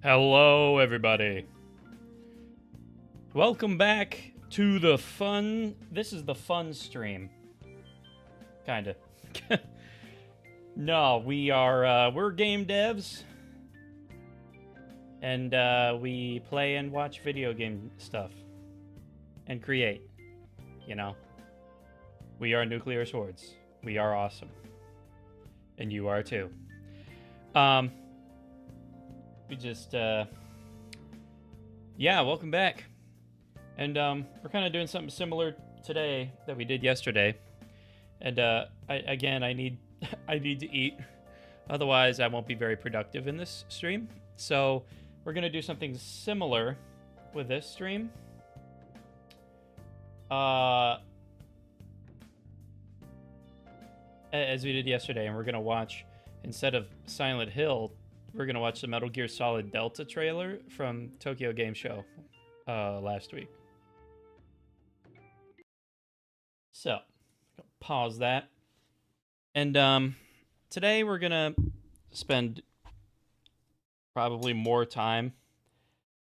Hello, everybody. Welcome back to the fun. This is the fun stream. Kinda. No, we're game devs. And, we play and watch video game stuff. And create. You know? We are Nuclear Swords. We are awesome. And you are too. We just, yeah, welcome back. And, we're kind of doing something similar today that we did yesterday. And, I need, I need to eat. Otherwise, I won't be very productive in this stream. So, we're gonna do something similar with this stream. As we did yesterday, and we're gonna watch, instead of Silent Hill, we're gonna watch the Metal Gear Solid Delta trailer from Tokyo Game Show last week. So, pause that. And today we're gonna spend probably more time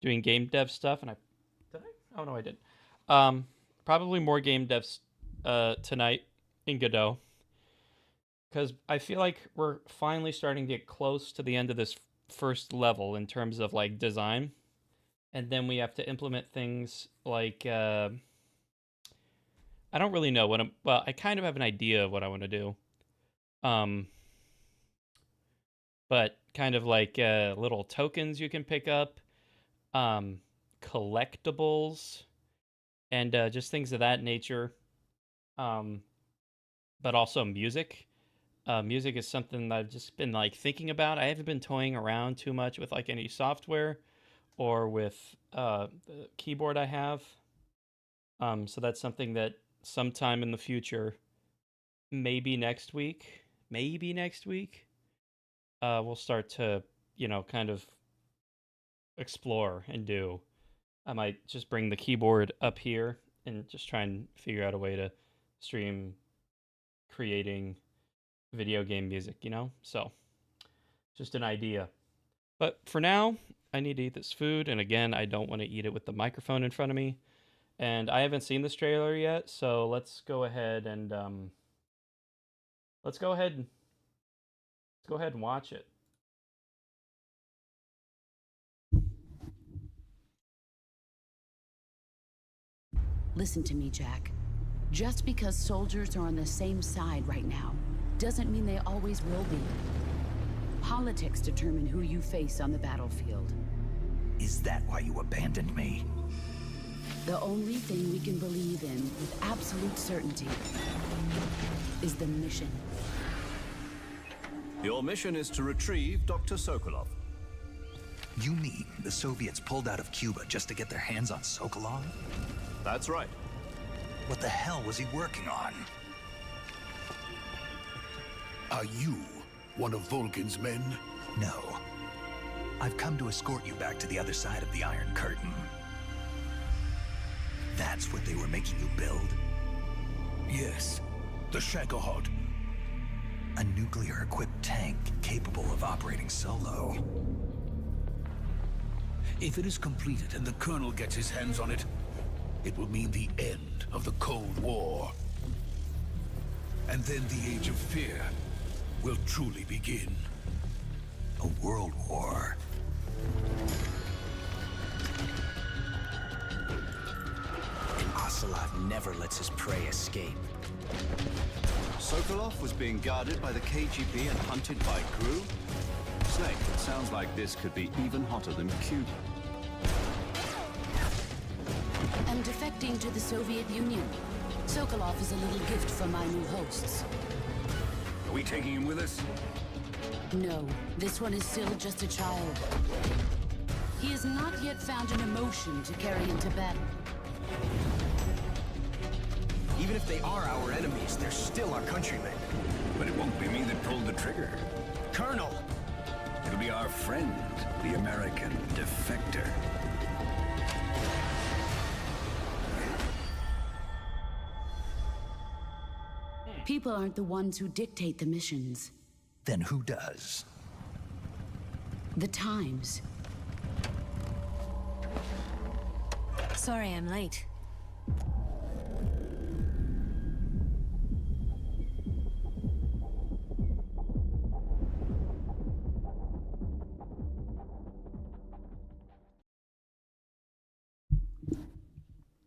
doing game dev stuff. And did I? Oh no, I didn't. Probably more game devs tonight in Godot. Because I feel like we're finally starting to get close to the end of this first level in terms of, like, design. And then we have to implement things like, I don't really know what well, I kind of have an idea of what I want to do. But kind of like little tokens you can pick up, collectibles, and just things of that nature. But also music. Music is something that I've just been, like, thinking about. I haven't been toying around too much with, like, any software or with the keyboard I have. So that's something that sometime in the future, maybe next week, we'll start to, you know, kind of explore and do. I might just bring the keyboard up here and just try and figure out a way to stream creating video game music, you know? So, just an idea. But for now, I need to eat this food, and again, I don't want to eat it with the microphone in front of me. And I haven't seen this trailer yet, so let's go ahead and let's go ahead and watch it. Listen to me, Jack. Just because soldiers are on the same side right now doesn't mean they always will be. Politics determine who you face on the battlefield. Is that why you abandoned me? The only thing we can believe in with absolute certainty is the mission. Your mission is to retrieve Dr. Sokolov. You mean the Soviets pulled out of Cuba just to get their hands on Sokolov? That's right. What the hell was he working on? Are you one of Vulcan's men? No. I've come to escort you back to the other side of the Iron Curtain. That's what they were making you build? Yes. The Shagohod. A nuclear-equipped tank capable of operating solo. If it is completed and the Colonel gets his hands on it, it will mean the end of the Cold War. And then the Age of Fear will truly begin. A world war. And Ocelot never lets his prey escape. Sokolov was being guarded by the KGB and hunted by Gru? Snake, it sounds like this could be even hotter than Cuba. I'm defecting to the Soviet Union. Sokolov is a little gift from my new hosts. Are we taking him with us? No, this one is still just a child. He has not yet found an emotion to carry into battle. Even if they are our enemies, they're still our countrymen. But it won't be me that pulled the trigger. Colonel! It'll be our friend, the American defector. People aren't the ones who dictate the missions. Then who does? The Times. Sorry I'm late.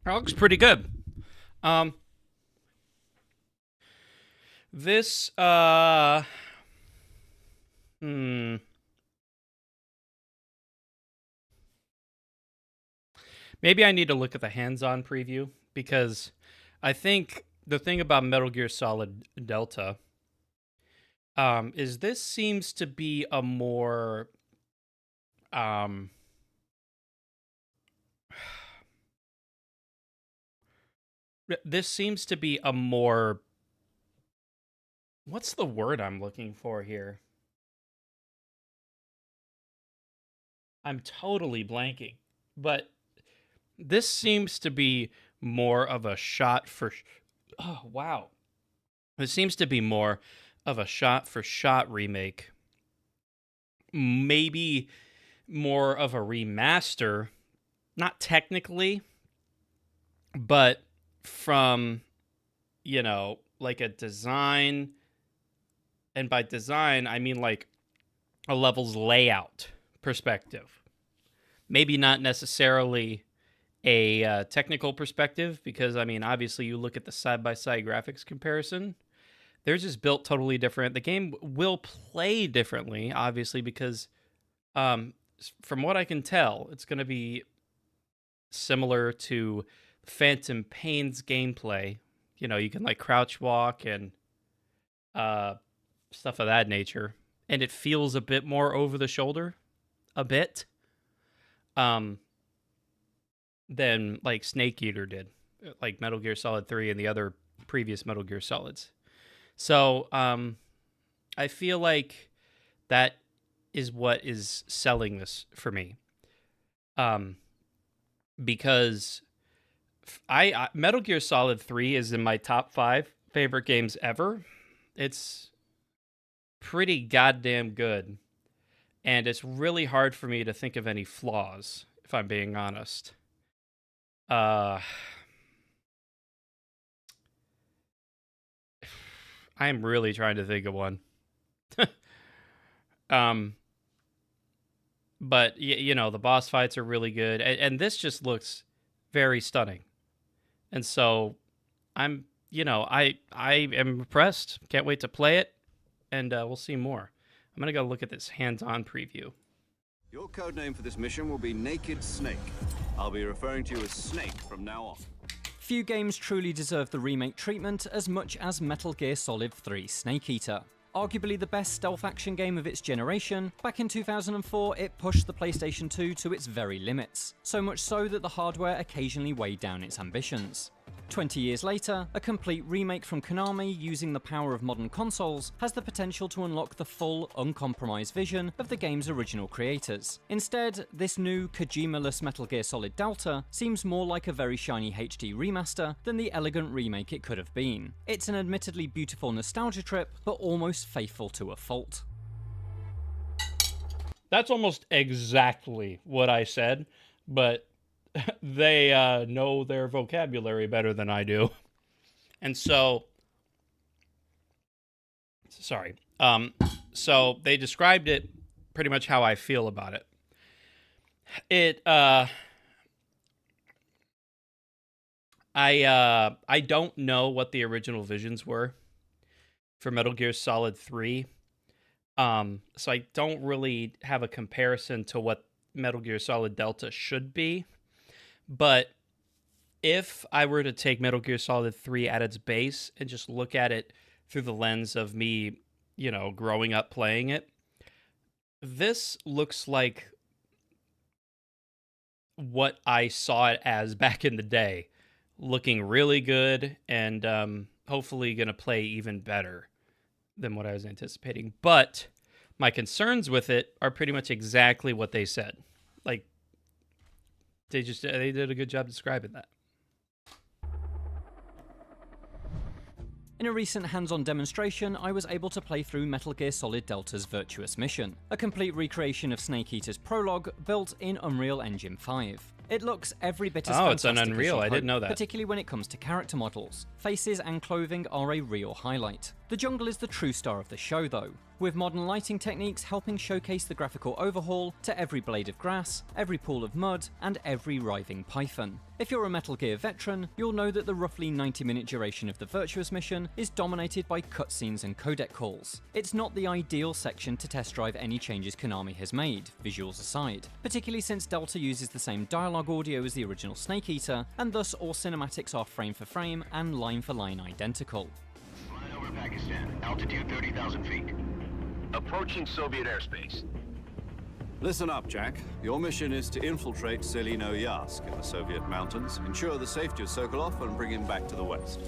That looks pretty good. This, maybe I need to look at the hands-on preview, because I think the thing about Metal Gear Solid Delta is this seems to be a more this seems to be a more, what's the word I'm looking for here? I'm totally blanking. But this seems to be more of a shot for... Oh, wow. This seems to be more of a shot-for-shot remake. Maybe more of a remaster. Not technically, but from, you know, like a design... And by design, I mean like a level's layout perspective. Maybe not necessarily a technical perspective, because, I mean, obviously you look at the side-by-side graphics comparison, they're just built totally different. The game will play differently, obviously, because from what I can tell, it's going to be similar to Phantom Pain's gameplay. You know, you can, like, crouch walk and stuff of that nature. And it feels a bit more over the shoulder. A bit. Than, like, Snake Eater did. Like Metal Gear Solid 3 and the other previous Metal Gear Solids. So, I feel like that is what is selling this for me. Because Metal Gear Solid 3 is in my top 5 favorite games ever. It's pretty goddamn good. And it's really hard for me to think of any flaws, if I'm being honest. I am really trying to think of one. But, you know, the boss fights are really good. And this just looks very stunning. And so, I'm, you know, I am impressed. Can't wait to play it. And we'll see more. I'm going to go look at this hands-on preview. Your codename for this mission will be Naked Snake. I'll be referring to you as Snake from now on. Few games truly deserve the remake treatment as much as Metal Gear Solid 3 Snake Eater. Arguably the best stealth action game of its generation, back in 2004 it pushed the PlayStation 2 to its very limits, so much so that the hardware occasionally weighed down its ambitions. 20 years later, a complete remake from Konami using the power of modern consoles has the potential to unlock the full, uncompromised vision of the game's original creators. Instead, this new Kojima-less Metal Gear Solid Delta seems more like a very shiny HD remaster than the elegant remake it could have been. It's an admittedly beautiful nostalgia trip, but almost faithful to a fault. That's almost exactly what I said, but they know their vocabulary better than I do. And so, sorry. So they described it pretty much how I feel about it. I don't know what the original visions were for Metal Gear Solid 3. So I don't really have a comparison to what Metal Gear Solid Delta should be. But if I were to take Metal Gear Solid 3 at its base and just look at it through the lens of me, you know, growing up playing it, this looks like what I saw it as back in the day. Looking really good and hopefully going to play even better than what I was anticipating. But my concerns with it are pretty much exactly what they said. Like, they did a good job describing that. In a recent hands-on demonstration, I was able to play through Metal Gear Solid Delta's Virtuous Mission, a complete recreation of Snake Eater's prologue built in Unreal Engine 5. It looks every bit as Oh, it's fantastic on Unreal. as I you'd didn't know hope, that. particularly when it comes to character models. Faces and clothing are a real highlight. The jungle is the true star of the show though, with modern lighting techniques helping showcase the graphical overhaul to every blade of grass, every pool of mud, and every writhing python. If you're a Metal Gear veteran, you'll know that the roughly 90-minute duration of the Virtuous mission is dominated by cutscenes and codec calls. It's not the ideal section to test drive any changes Konami has made, visuals aside, particularly since Delta uses the same dialogue audio as the original Snake Eater, and thus all cinematics are frame for frame and line for line identical. Flying over Pakistan, altitude 30,000 feet. Approaching Soviet airspace. Listen up, Jack. Your mission is to infiltrate Selino-Yarsk in the Soviet mountains, ensure the safety of Sokolov, and bring him back to the west.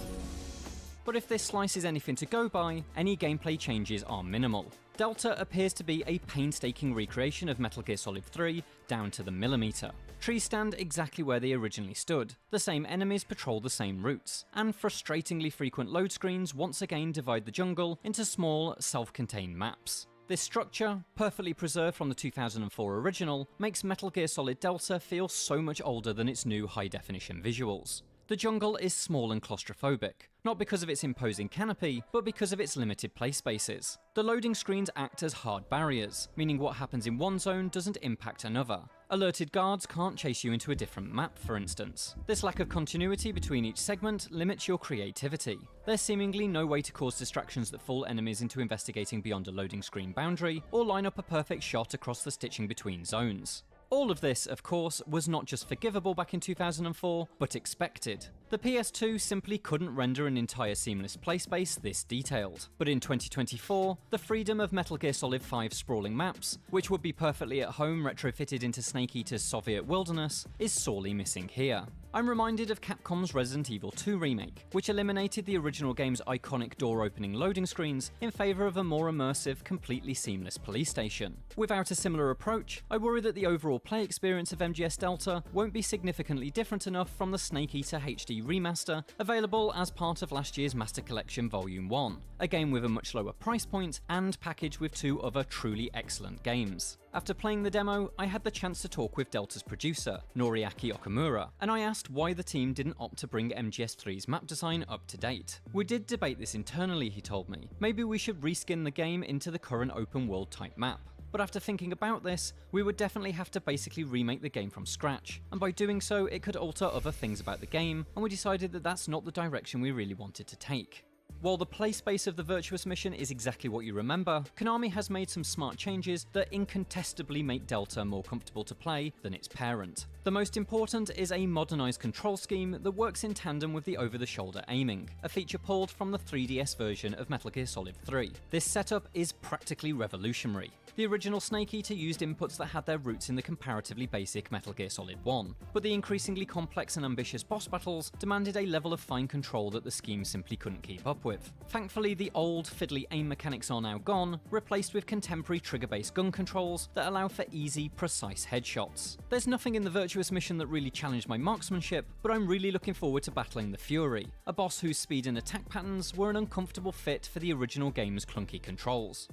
But if this slice is anything to go by, any gameplay changes are minimal. Delta appears to be a painstaking recreation of Metal Gear Solid 3 down to the millimeter. Trees stand exactly where they originally stood, the same enemies patrol the same routes, and frustratingly frequent load screens once again divide the jungle into small, self-contained maps. This structure, perfectly preserved from the 2004 original, makes Metal Gear Solid Delta feel so much older than its new high-definition visuals. The jungle is small and claustrophobic, not because of its imposing canopy, but because of its limited play spaces. The loading screens act as hard barriers, meaning what happens in one zone doesn't impact another. Alerted guards can't chase you into a different map, for instance. This lack of continuity between each segment limits your creativity. There's seemingly no way to cause distractions that fool enemies into investigating beyond a loading screen boundary, or line up a perfect shot across the stitching between zones. All of this, of course, was not just forgivable back in 2004, but expected. The PS2 simply couldn't render an entire seamless play space this detailed. But in 2024, the freedom of Metal Gear Solid 5's sprawling maps, which would be perfectly at home retrofitted into Snake Eater's Soviet wilderness, is sorely missing here. I'm reminded of Capcom's Resident Evil 2 remake, which eliminated the original game's iconic door-opening loading screens in favour of a more immersive, completely seamless police station. Without a similar approach, I worry that the overall play experience of MGS Delta won't be significantly different enough from the Snake Eater HD remaster available as part of last year's Master Collection Volume 1, a game with a much lower price point and packaged with two other truly excellent games. After playing the demo, I had the chance to talk with Delta's producer, Noriaki Okamura, and I asked why the team didn't opt to bring MGS3's map design up to date. We did debate this internally, he told me. Maybe we should reskin the game into the current open world type map. But after thinking about this, we would definitely have to basically remake the game from scratch, and by doing so it could alter other things about the game, and we decided that that's not the direction we really wanted to take. While the play space of the Virtuous mission is exactly what you remember, Konami has made some smart changes that incontestably make Delta more comfortable to play than its parent. The most important is a modernised control scheme that works in tandem with the over-the-shoulder aiming, a feature pulled from the 3DS version of Metal Gear Solid 3. This setup is practically revolutionary. The original Snake Eater used inputs that had their roots in the comparatively basic Metal Gear Solid 1, but the increasingly complex and ambitious boss battles demanded a level of fine control that the scheme simply couldn't keep up with. Thankfully, the old, fiddly aim mechanics are now gone, replaced with contemporary trigger-based gun controls that allow for easy, precise headshots. There's nothing in the Virtuous mission that really challenged my marksmanship, but I'm really looking forward to battling the Fury, a boss whose speed and attack patterns were an uncomfortable fit for the original game's clunky controls.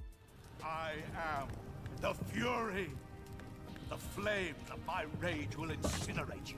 I am the Fury. The flames of my rage will incinerate you.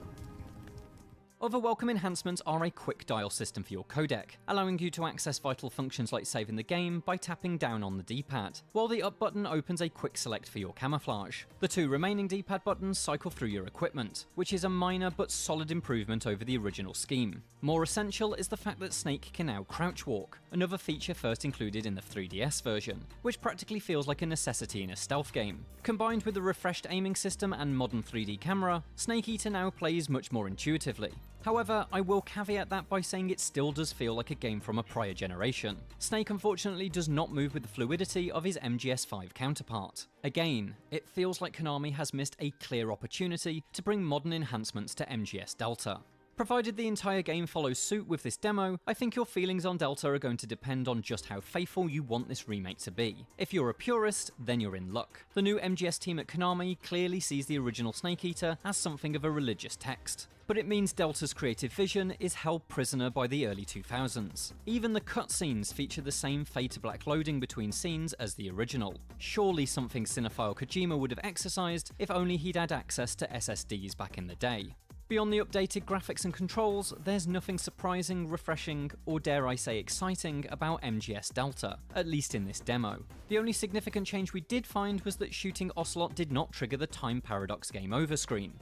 Other welcome enhancements are a quick dial system for your codec, allowing you to access vital functions like saving the game by tapping down on the D-pad, while the up button opens a quick select for your camouflage. The two remaining D-pad buttons cycle through your equipment, which is a minor but solid improvement over the original scheme. More essential is the fact that Snake can now crouch walk, another feature first included in the 3DS version, which practically feels like a necessity in a stealth game. Combined with the refreshed aiming system and modern 3D camera, Snake Eater now plays much more intuitively. However, I will caveat that by saying it still does feel like a game from a prior generation. Snake unfortunately does not move with the fluidity of his MGS5 counterpart. Again, it feels like Konami has missed a clear opportunity to bring modern enhancements to MGS Delta. Provided the entire game follows suit with this demo, I think your feelings on Delta are going to depend on just how faithful you want this remake to be. If you're a purist, then you're in luck. The new MGS team at Konami clearly sees the original Snake Eater as something of a religious text. but it means Delta's creative vision is held prisoner by the early 2000s. Even the cutscenes feature the same fade to black loading between scenes as the original. Surely something cinephile Kojima would have exercised if only he'd had access to SSDs back in the day. Beyond the updated graphics and controls, there's nothing surprising, refreshing, or dare I say exciting about MGS Delta, at least in this demo. The only significant change we did find was that shooting Ocelot did not trigger the time paradox game over screen.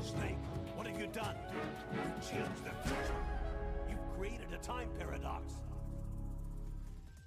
Snake, what have you done? You changed the future. You've created a time paradox.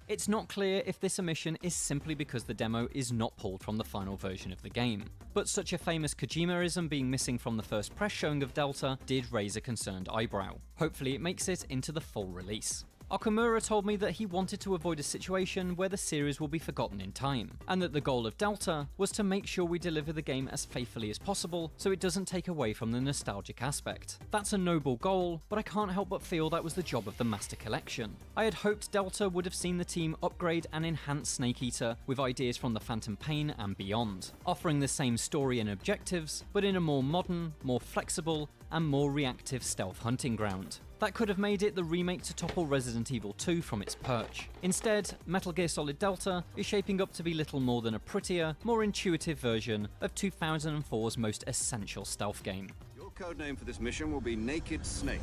It's not clear if this omission is simply because the demo is not pulled from the final version of the game, but such a famous Kojimaism being missing from the first press showing of Delta did raise a concerned eyebrow. Hopefully it makes it into the full release. Okamura told me that he wanted to avoid a situation where the series will be forgotten in time, and that the goal of Delta was to make sure we deliver the game as faithfully as possible so it doesn't take away from the nostalgic aspect. That's a noble goal, but I can't help but feel that was the job of the Master Collection. I had hoped Delta would have seen the team upgrade and enhance Snake Eater with ideas from the Phantom Pain and beyond, offering the same story and objectives, but in a more modern, more flexible, and more reactive stealth hunting ground. That could have made it the remake to topple Resident Evil 2 from its perch. Instead, Metal Gear Solid Delta is shaping up to be little more than a prettier, more intuitive version of 2004's most essential stealth game. Your codename for this mission will be Naked Snake.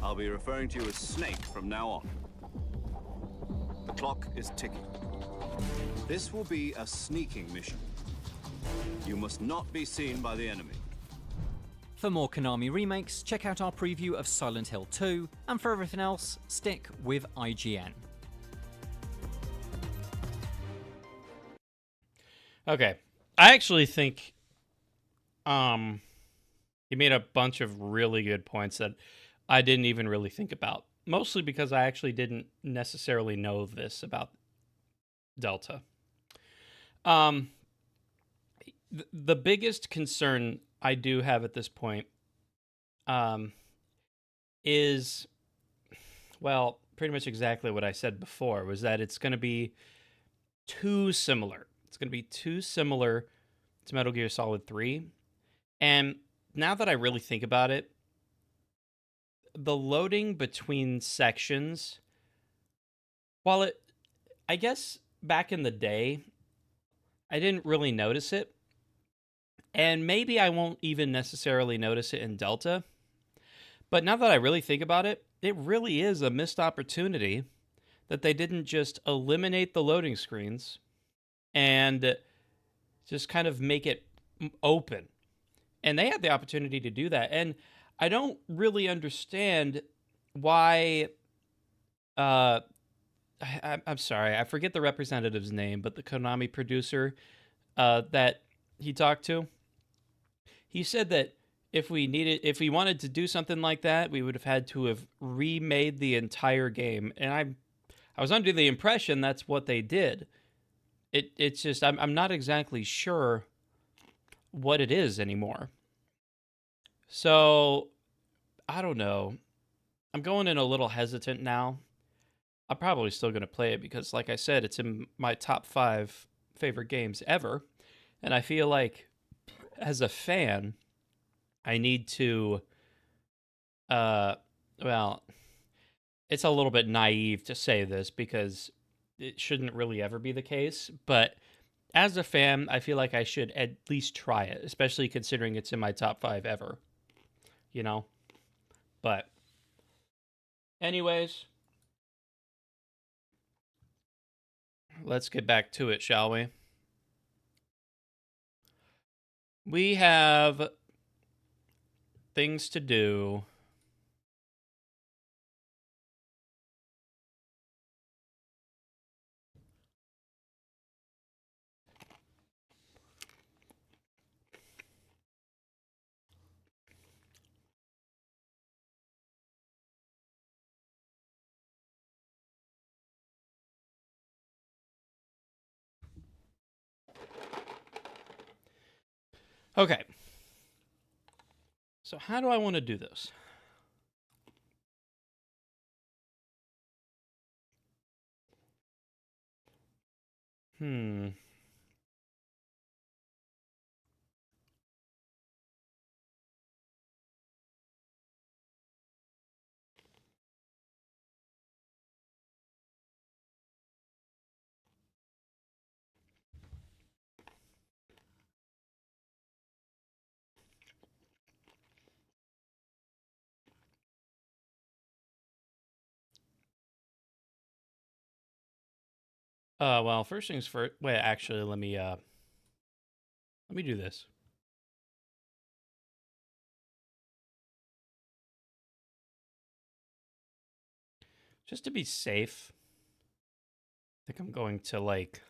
I'll be referring to you as Snake from now on. The clock is ticking. This will be a sneaking mission. You must not be seen by the enemy. For more Konami remakes, check out our preview of Silent Hill 2, and for everything else, stick with IGN. Okay. I actually think he made a bunch of really good points that I didn't even really think about. Mostly because I actually didn't necessarily know this about Delta. The biggest concern I do have at this point is, well, pretty much exactly what I said before, was that it's going to be too similar. It's going to be too similar to Metal Gear Solid 3. And now that I really think about it, the loading between sections, while I guess back in the day, I didn't really notice it. And maybe I won't even necessarily notice it in Delta. But now that I really think about it, it really is a missed opportunity that they didn't just eliminate the loading screens and just kind of make it open. And they had the opportunity to do that. And I don't really understand why... I'm sorry, I forget the representative's name, but the Konami producer that he talked to, he said that if we wanted to do something like that, we would have had to have remade the entire game. And I was under the impression that's what they did. It's just I'm not exactly sure what it is anymore. So I don't know. I'm going in a little hesitant now. I'm probably still going to play it because, like I said, it's in my top 5 favorite games ever. And I feel like, as a fan, I need to, well, it's a little bit naive to say this because it shouldn't really ever be the case. But as a fan, I feel like I should at least try it, especially considering it's in my top 5 ever. You know? But, anyways, let's get back to it, shall we? We have things to do. Okay. So how do I want to do this? Hmm. Well, first things first. Wait, actually, let me do this. Just to be safe, I think I'm going to like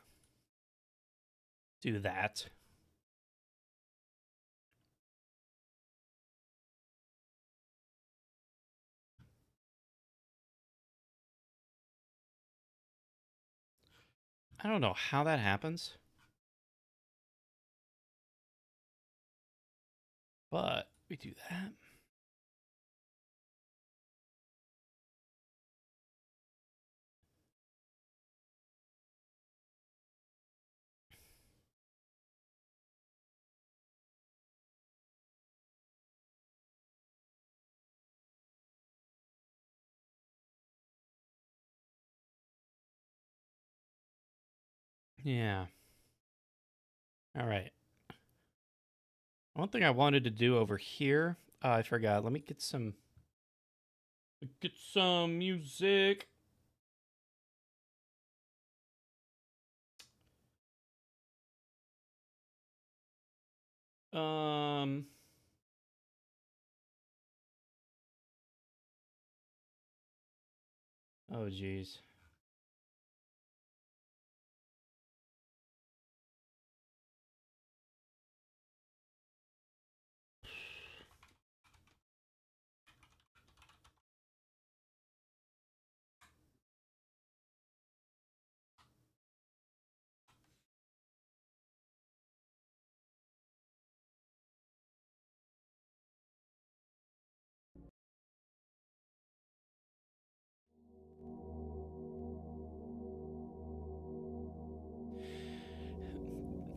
do that. I don't know how that happens, but we do that. Yeah. All right. One thing I wanted to do over here, I forgot. Let me get some music. Um Oh geez.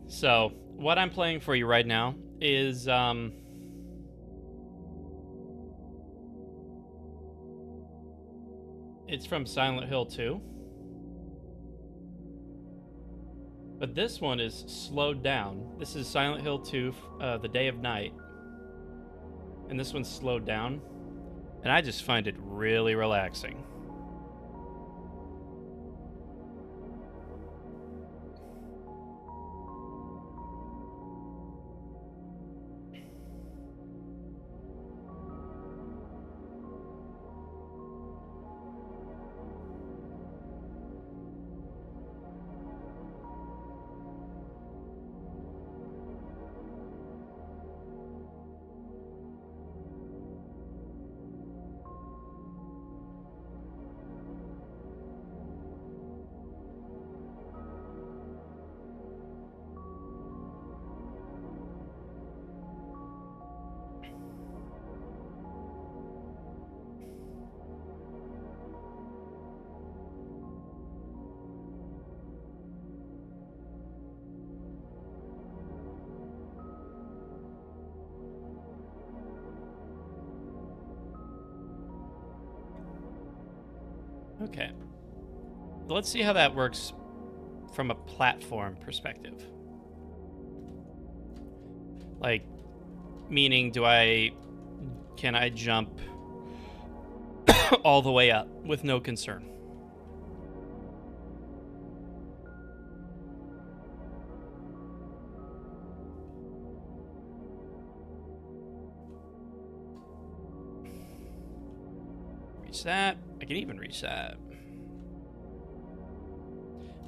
So, what I'm playing for you right now is it's from Silent Hill 2. But this one is slowed down. This is Silent Hill 2, The Day of Night. And this one's slowed down. And I just find it really relaxing. Okay. Let's see how that works from a platform perspective. Like, meaning, can I jump all the way up with no concern? Reach that. I can even reach that.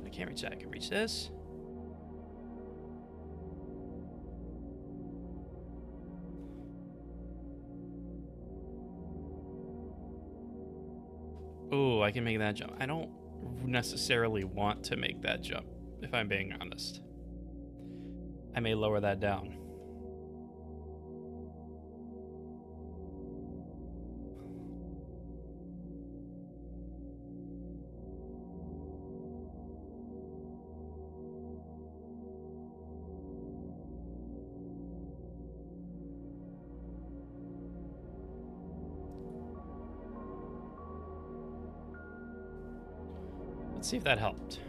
I can't reach that. I can reach this. Oh, I can make that jump. I don't necessarily want to make that jump, if I'm being honest. I may lower that down. Let's see if that helped.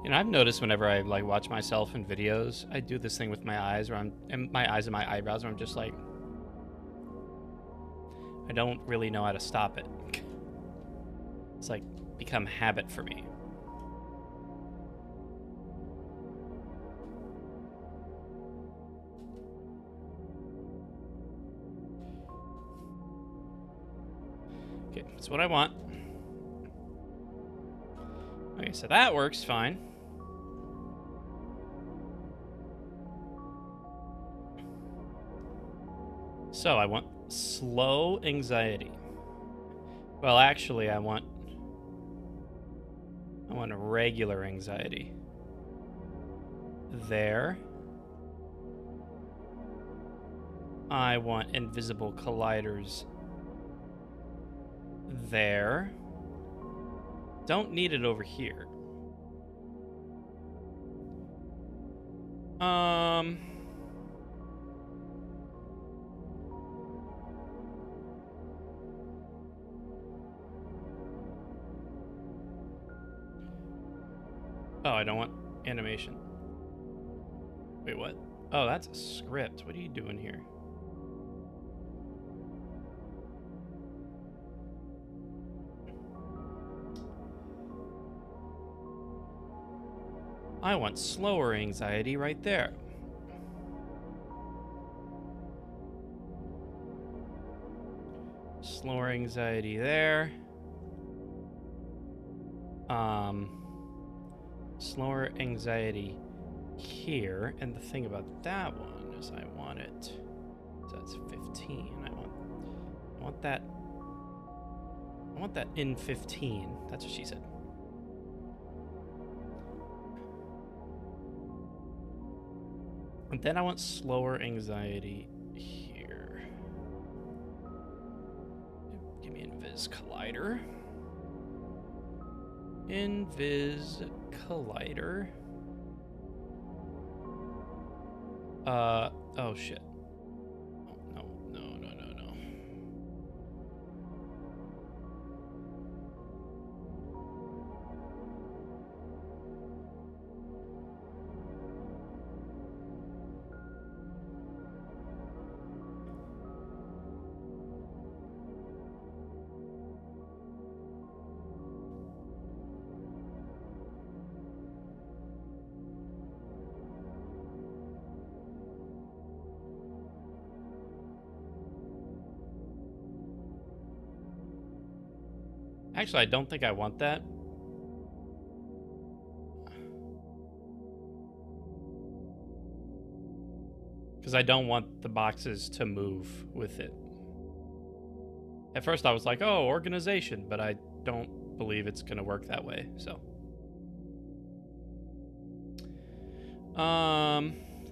You know, I've noticed whenever I like watch myself in videos, I do this thing with my eyes where my eyes and my eyebrows where I'm just like, I don't really know how to stop it. It's like become habit for me. Okay, that's what I want. Okay, so that works fine. So I want slow anxiety. Well, actually, I want regular anxiety. There. I want invisible colliders. There. Don't need it over here. Oh, I don't want animation. Wait, what? Oh, that's a script. What are you doing here? I want slower anxiety right there. Slower anxiety there. Slower anxiety here. And the thing about that one is I want it. So that's 15. I want that. I want that in 15. That's what she said. And then I want slower anxiety here. Give me Invis Collider. Invis Collider. Oh shit. Oh, no. Actually, I don't think I want that. Because I don't want the boxes to move with it. At first I was like, oh, organization, but I don't believe it's going to work that way, so.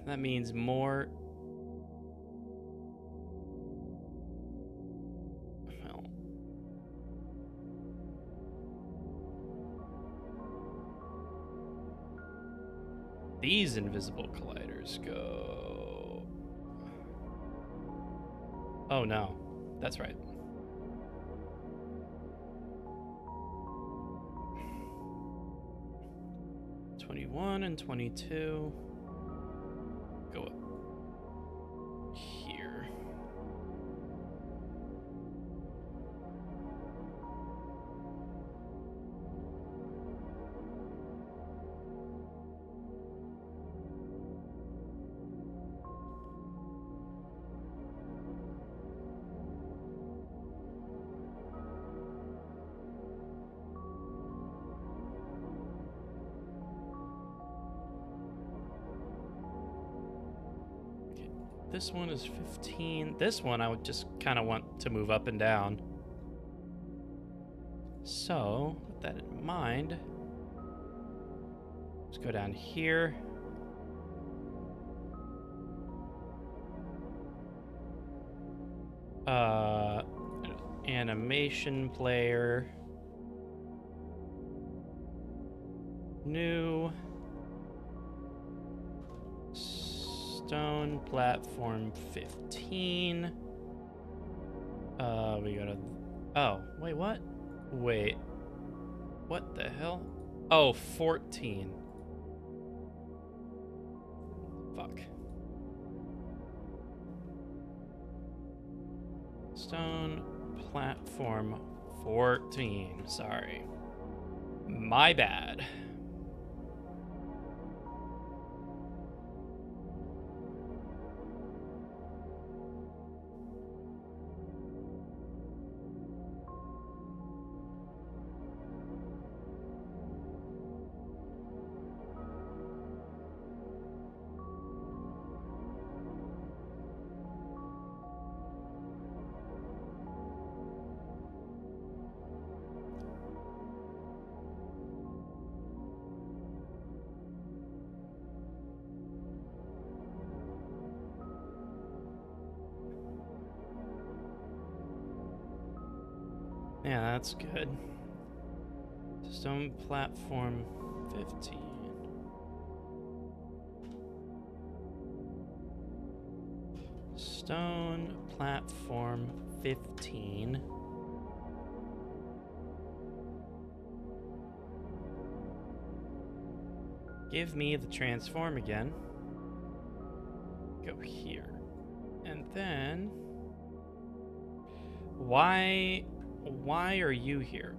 That means more... These invisible colliders go... Oh no, that's right. '21 and 22 go up here. This one is 15. This one I would just kind of want to move up and down. So, with that in mind, let's go down here. Animation player. New. Stone. Stone platform 15. We go to... Oh, wait, what? Wait. What the hell? Oh, 14. Fuck. Stone platform 14. Sorry. My bad. Yeah, that's good. Stone platform 15. Stone platform 15. Give me the transform again. Go here. And then... Why are you here?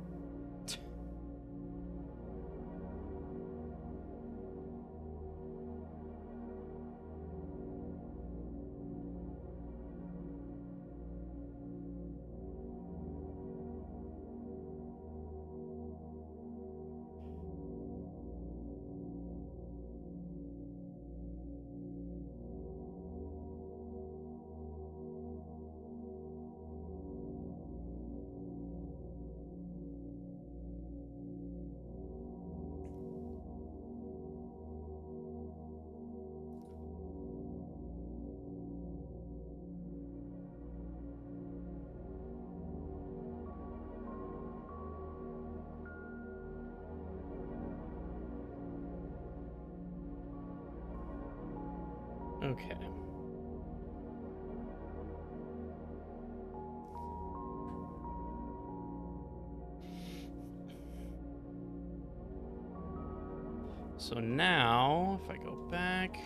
Okay. So now, if I go back...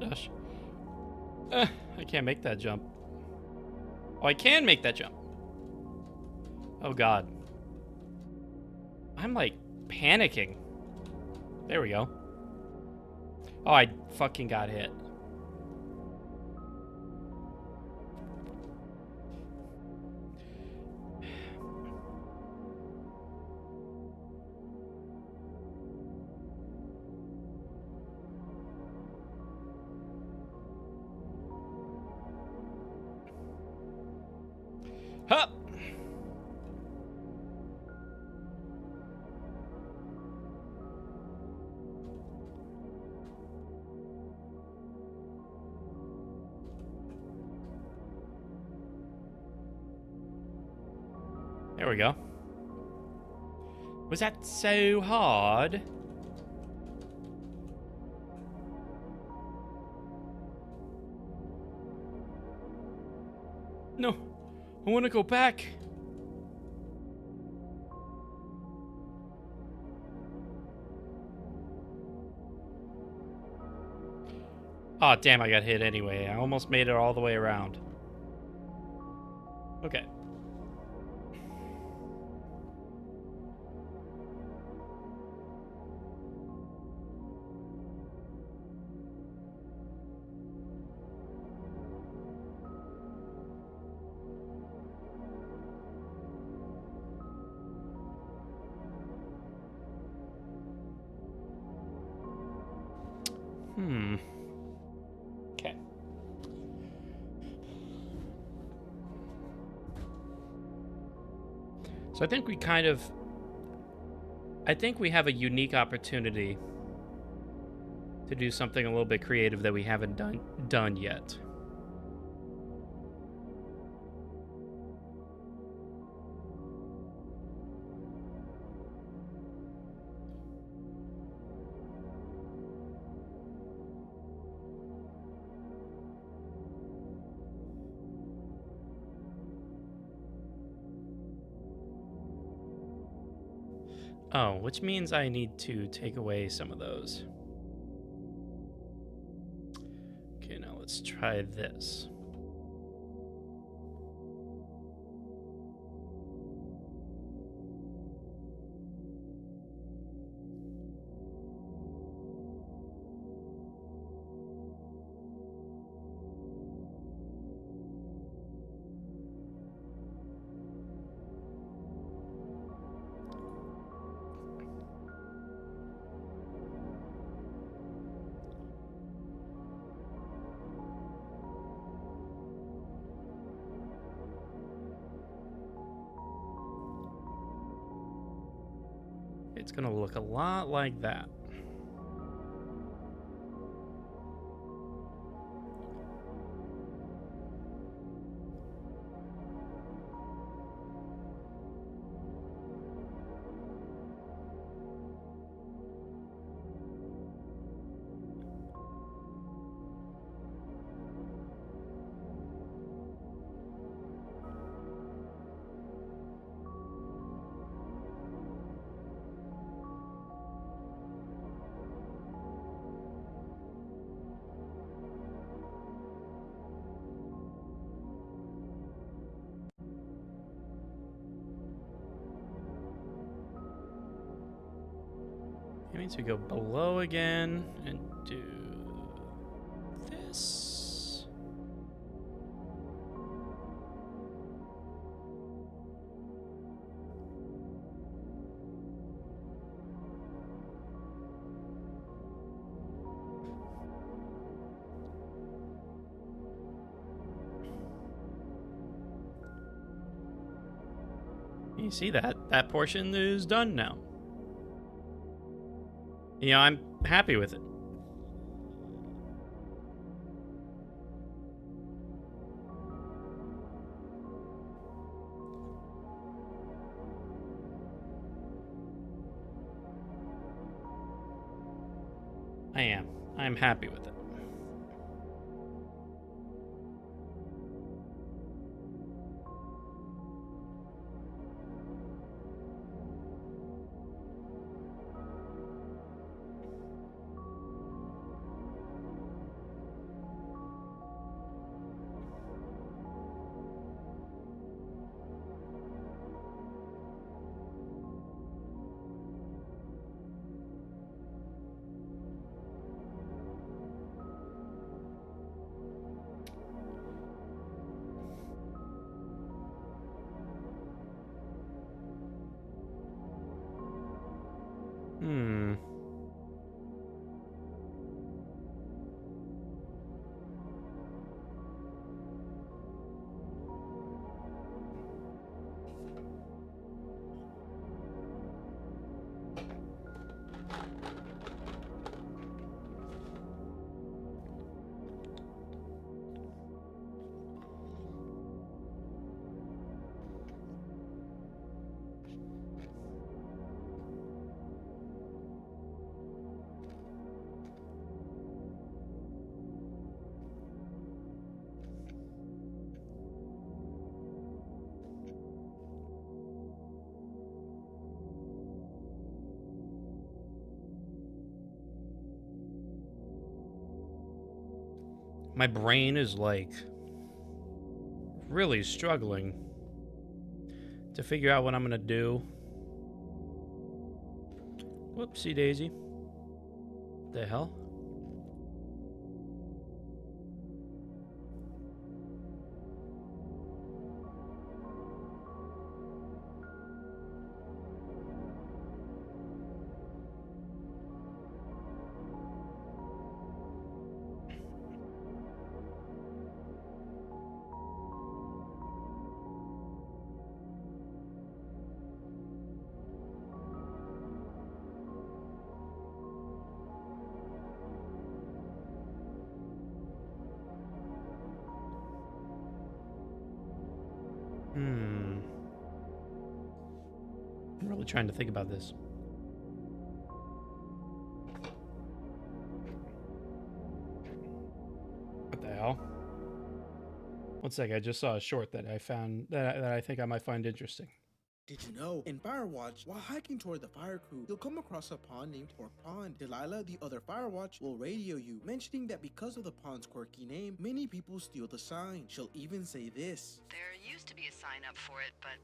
Gosh. I can't make that jump. Oh, I can make that jump. Oh, God. I'm, like, panicking. There we go. Oh, I fucking got hit. Hup! There we go. Was that so hard? No, I want to go back. Oh, damn, I got hit anyway. I almost made it all the way around. Okay. Okay. So I think we kind of... I think we have a unique opportunity to do something a little bit creative that we haven't done yet. Oh, which means I need to take away some of those. Okay, now let's try this. It's gonna look a lot like that. It means we go below again and do this. You see that? That portion is done now. You know, I'm happy with it. I am. I'm happy with it. Hmm. My brain is like really struggling to figure out what I'm gonna do. Whoopsie daisy. The hell? I'm really trying to think about this. What the hell? One sec, I just saw a short that I found that I think I might find interesting. Did you know, in Firewatch, while hiking toward the fire crew, you'll come across a pond named Pork Pond. Delilah, the other Firewatch, will radio you, mentioning that because of the pond's quirky name, many people steal the sign. She'll even say this. There used to be a sign up for it, but,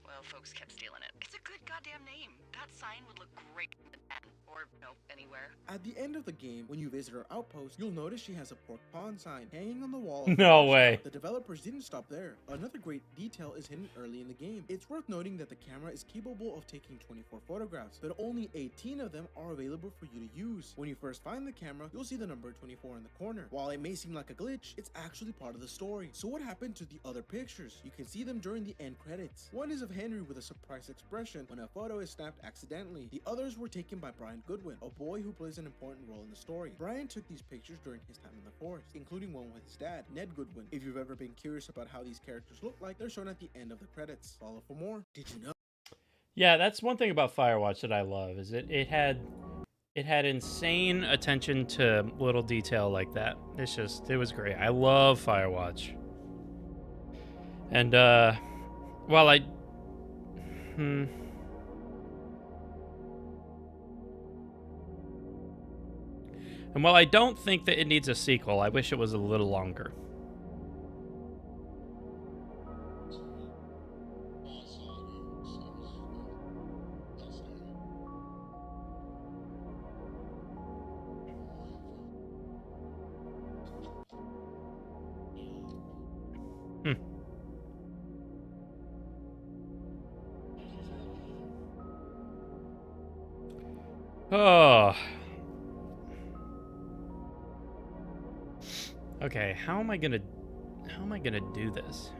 well, folks kept stealing it. It's a good goddamn name. That sign would look great in the pen, or, no, anywhere. At the end of the game, when you visit her outpost, you'll notice she has a Pork Pond sign hanging on the wall. No way. The developers didn't stop there. Another great detail is hidden early in the game. It's worth noting that the camera is capable of taking 24 photographs, but only 18 of them are available for you to use. When you first find the camera, you'll see the number 24 in the corner. While it may seem like a glitch, it's actually part of the story. So what happened to the other pictures? You can see them during the end credits. One is of Henry with a surprised expression when a photo is snapped accidentally. The others were taken by Brian Goodwin, a boy who plays an important role in the story. Brian took these pictures during his time in the forest, including one with his dad, Ned Goodwin. If you've ever been curious about how these characters look like, they're shown at the end of the credits. Follow for more. Did you know? Yeah, that's one thing about Firewatch that I love, is it had insane attention to little detail like that. It was great. I love Firewatch. And while I and while I don't think that it needs a sequel, I wish it was a little longer. Oh. Okay, how am I gonna do this?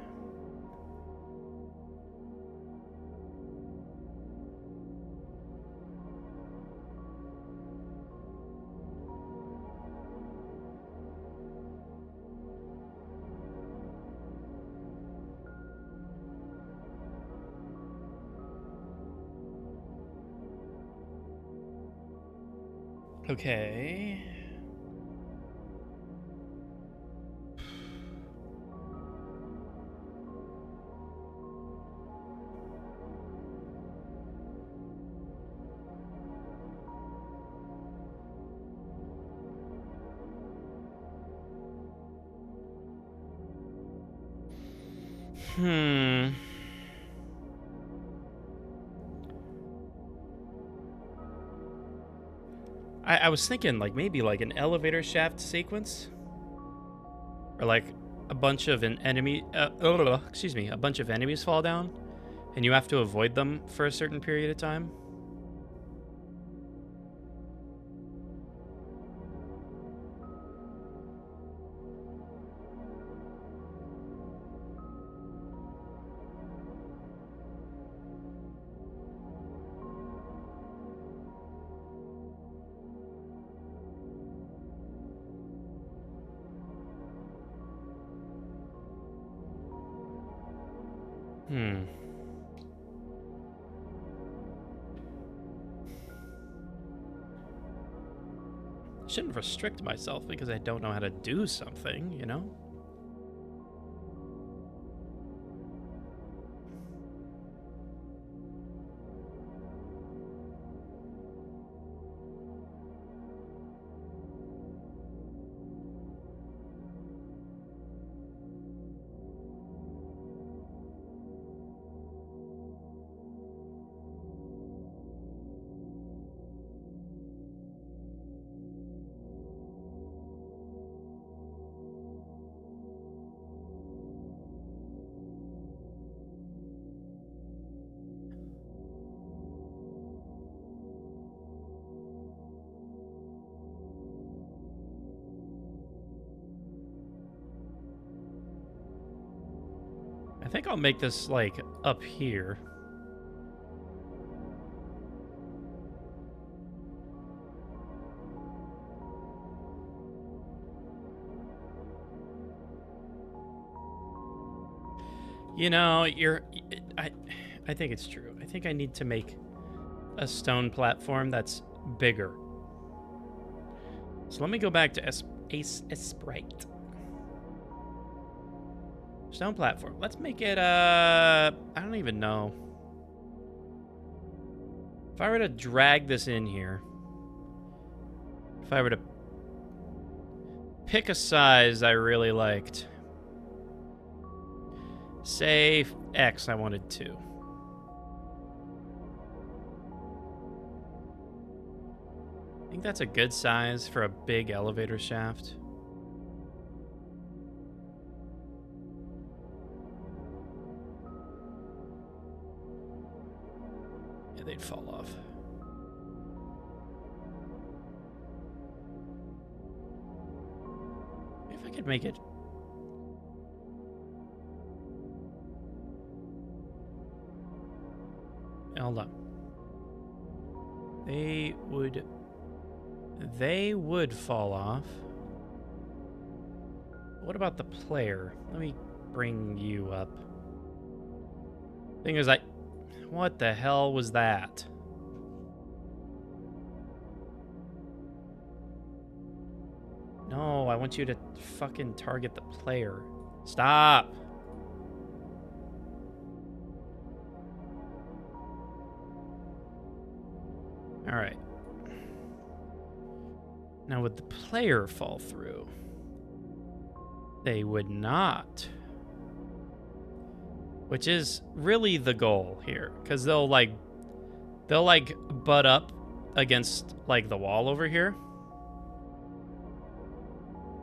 Okay. I was thinking, like, maybe like an elevator shaft sequence, or like a bunch of a bunch of enemies fall down, and you have to avoid them for a certain period of time. Shouldn't restrict myself because I don't know how to do something, you know? I think I'll make this, like, up here. You know, I think it's true. I think I need to make a stone platform that's bigger. So let me go back to Sprite. Stone platform. Let's make it, I don't even know. If I were to drag this in here, if I were to pick a size I really liked, say X, I wanted 2. I think that's a good size for a big elevator shaft. Yeah, they'd fall off. If I could make it... Hold on. They would fall off. What about the player? Let me bring you up. Thing is, what the hell was that? No, I want you to fucking target the player. Stop! Alright. Now, would the player fall through? They would not. Which is really the goal here. Because they'll butt up against, like, the wall over here.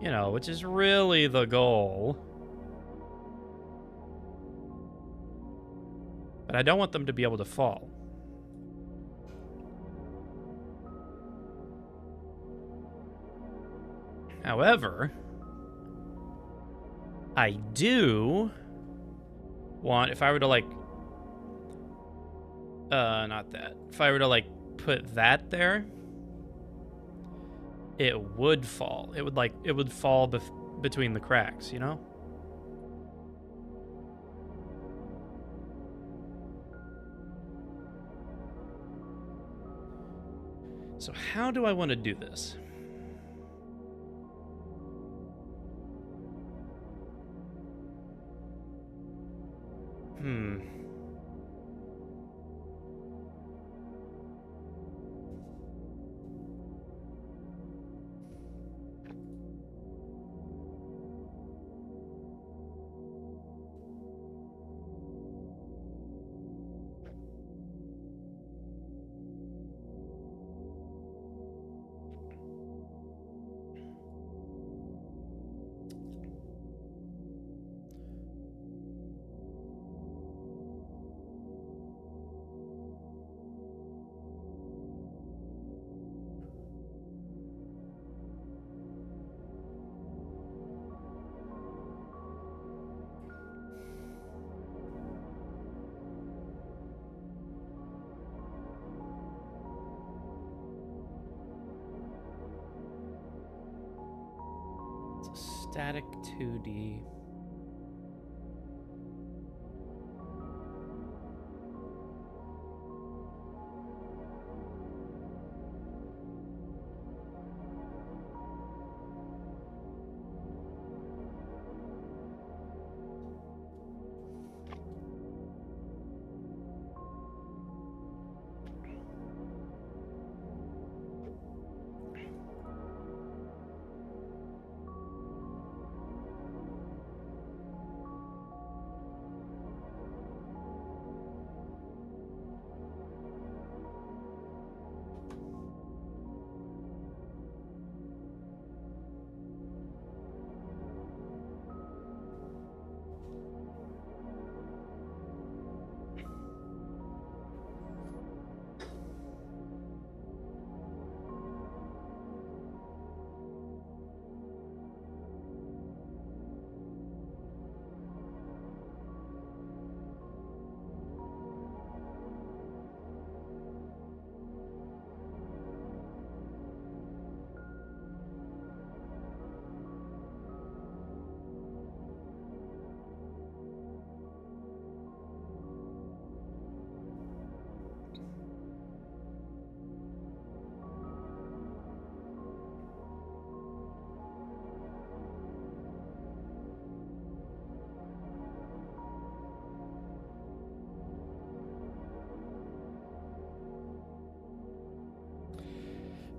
You know, which is really the goal. But I don't want them to be able to fall. However, I do want, if I were to like, not that. If I were to like put that there, it would fall. It would fall between the cracks, you know? So how do I want to do this? Static 2D.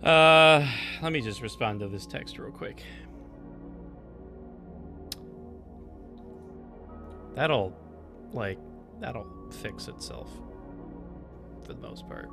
Let me just respond to this text real quick. That'll fix itself for the most part.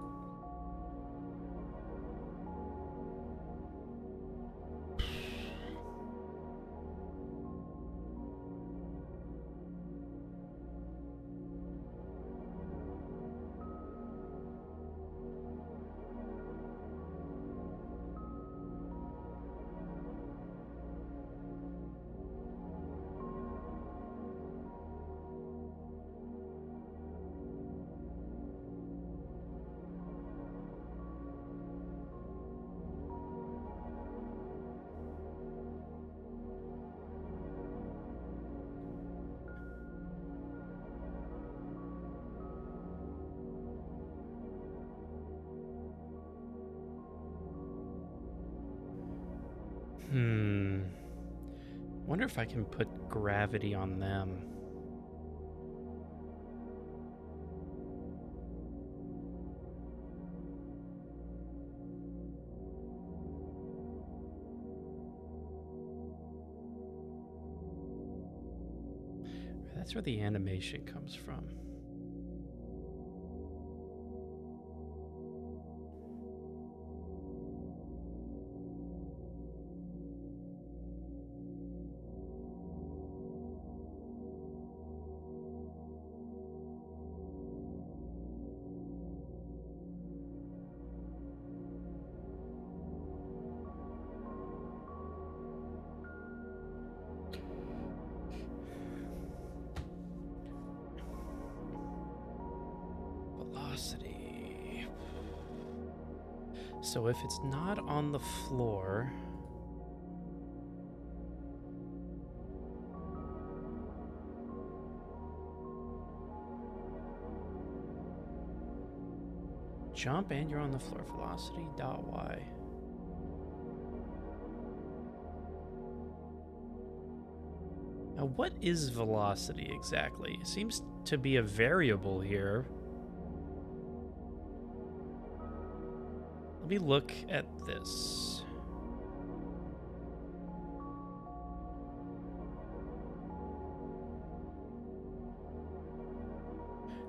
Wonder if I can put gravity on them. That's where the animation comes from. Velocity. So if it's not on the floor, jump and you're on the floor. Velocity dot y. Now, what is velocity exactly? It seems to be a variable here. Let me look at this.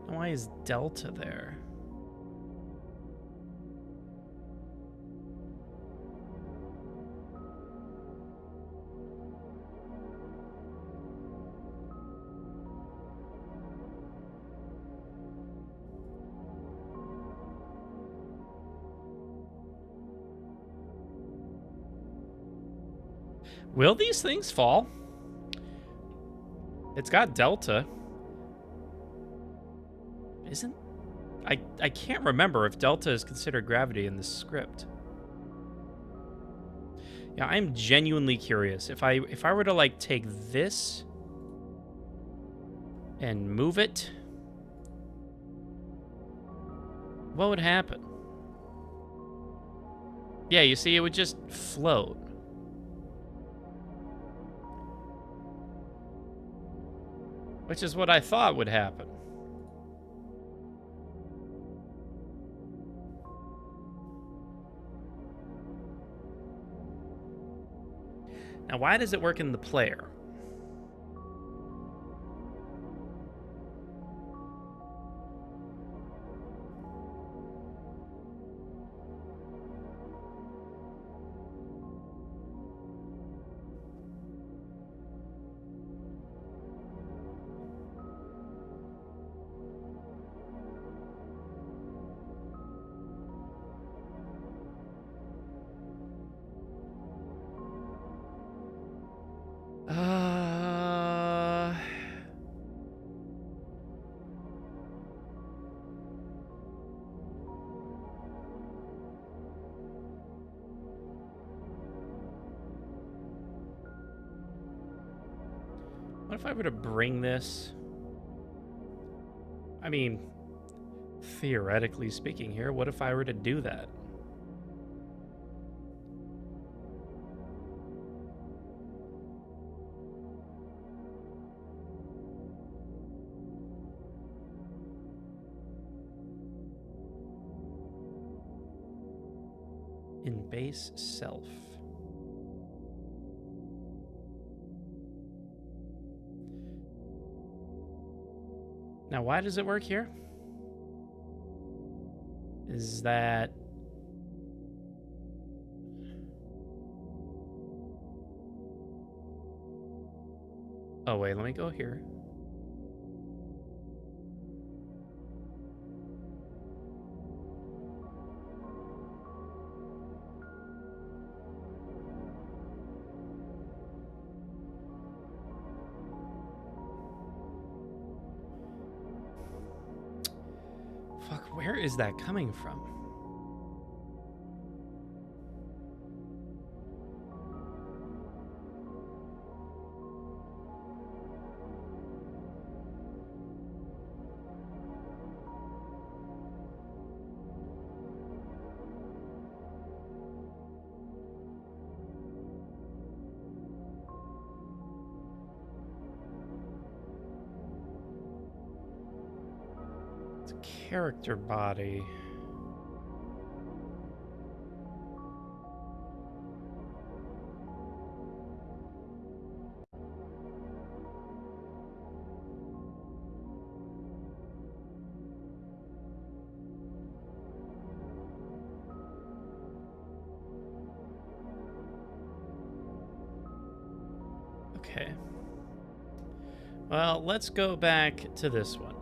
Now, why is delta there? Will these things fall? It's got delta. Isn't... I can't remember if delta is considered gravity in this script. Yeah, I'm genuinely curious. If I were to like take this and move it, what would happen? Yeah, you see, it would just float. Which is what I thought would happen. Now, why does it work in the player? What if I were to bring this? I mean, theoretically speaking here, what if I were to do that? In base self. Now, why does it work here? Is that... Oh, wait, let me go here. Fuck, where is that coming from? Character body. Okay. Well, let's go back to this one.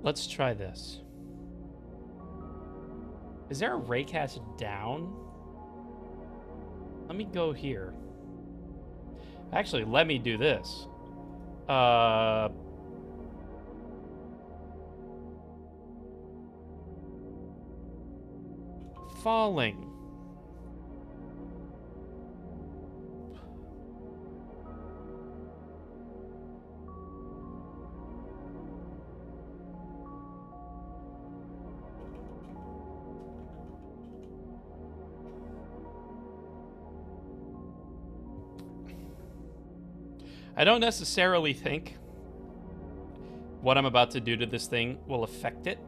Let's try this. Is there a raycast down? Let me go here. Actually, let me do this. Falling. I don't necessarily think what I'm about to do to this thing will affect it.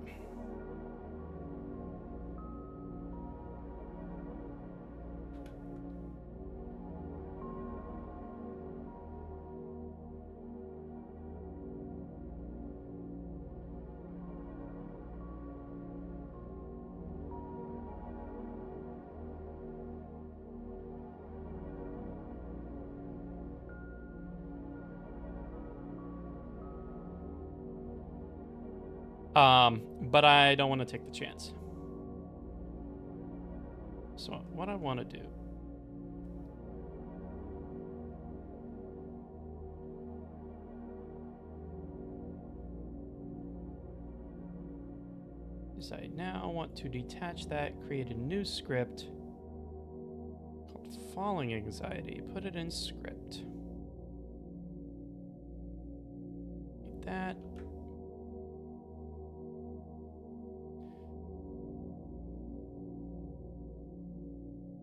But I don't want to take the chance. So what I want to do is I now want to detach that, create a new script called Falling Anxiety. Put it in script. Like that.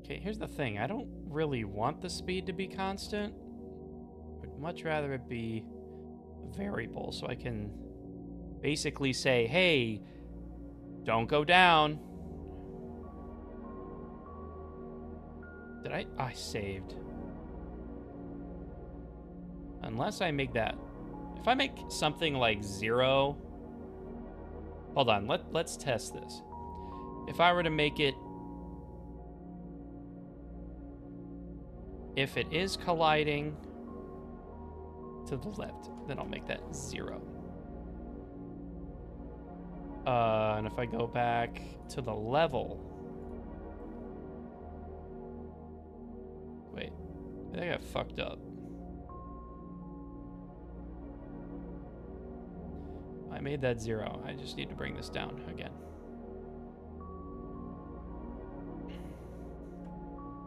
Okay, here's the thing. I don't really want the speed to be constant. I'd much rather it be a variable so I can basically say, hey, don't go down. Did I saved. Unless I make that. If I make something like 0. Hold on, let's test this. If I were to make it, if it is colliding to the left, then I'll make that 0. And if I go back to the level, wait, I think I fucked up. I made that 0. I just need to bring this down again.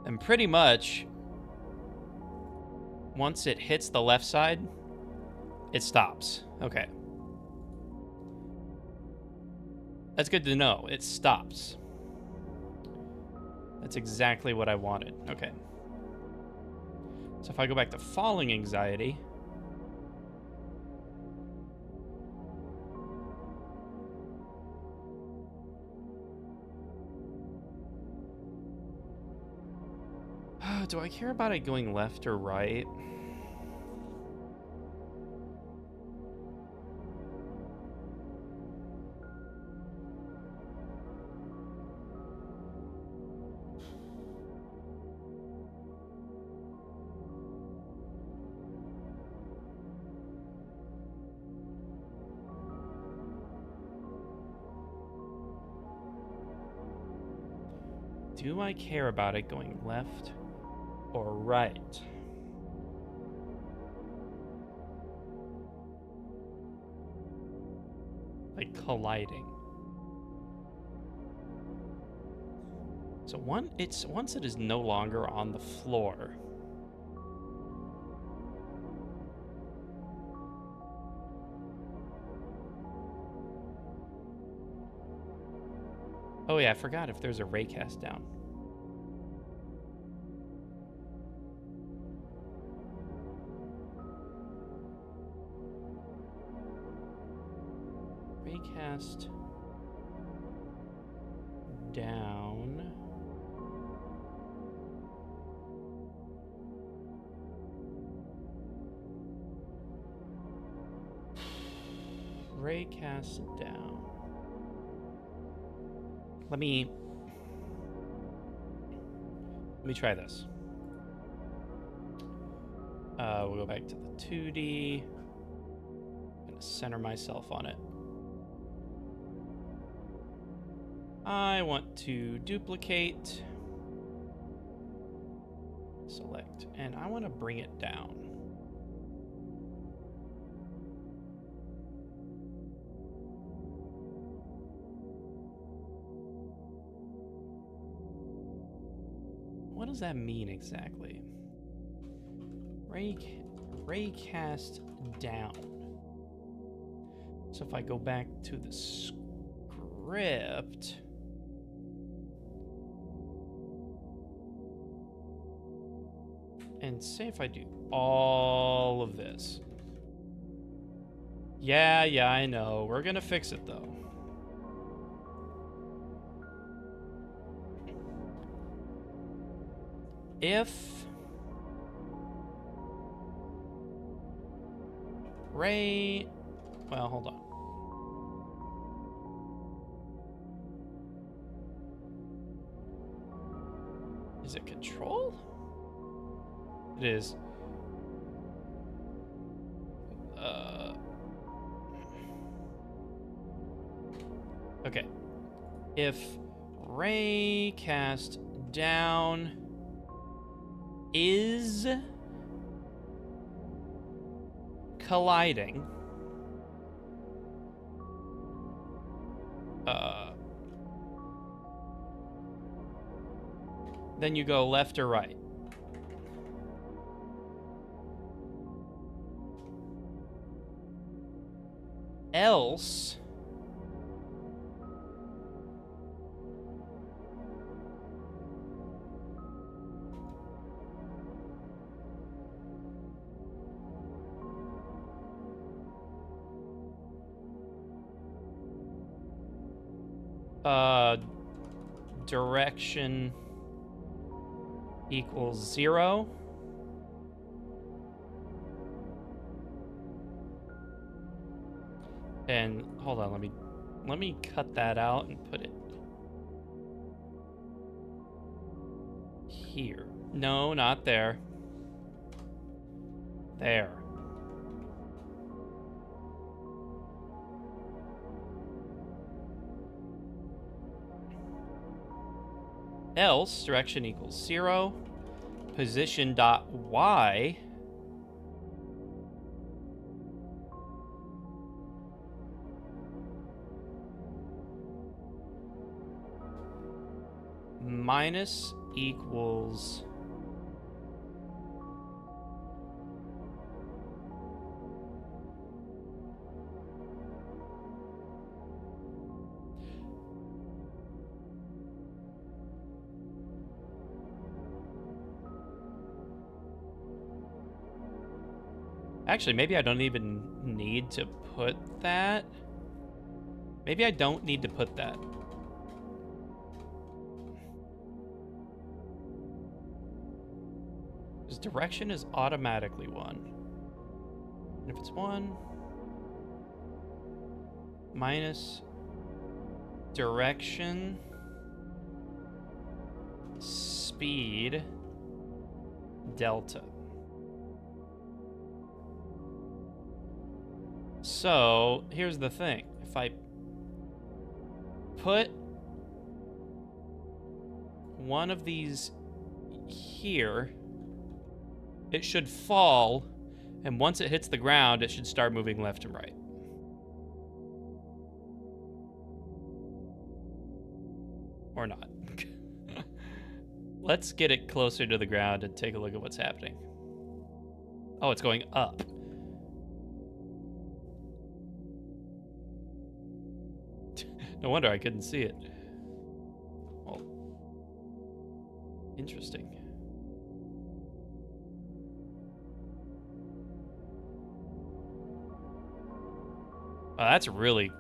And pretty much once it hits the left side, it stops. Okay. That's good to know. It stops. That's exactly what I wanted. Okay. So if I go back to falling anxiety... do I care about it going left or right? Do I care about it going left or right? Like colliding. So once it is no longer on the floor. Oh yeah, I forgot if there's a raycast down. Raycast down. Raycast down. Let me try this. We'll go back to the 2D. I'm gonna center myself on it. I want to duplicate, select, and I want to bring it down. What does that mean exactly? Raycast down. So if I go back to the script, and say if I do all of this. Yeah, I know. We're gonna fix it though. If well, hold on. Is it control? It is. Okay. If raycast down is colliding, then you go left or right. Else direction equals 0. And hold on, let me cut that out and put it here. No, not there. There. Else direction equals 0. Position dot y minus equals Actually, maybe I don't even need to put that. Maybe I don't need to put that. Because direction is automatically 1. And if it's 1 minus direction, speed, delta. So, here's the thing. If I put one of these here, it should fall, and once it hits the ground, it should start moving left and right. Or not. Let's get it closer to the ground and take a look at what's happening. Oh, it's going up. No wonder I couldn't see it. Well, interesting. Oh, that's really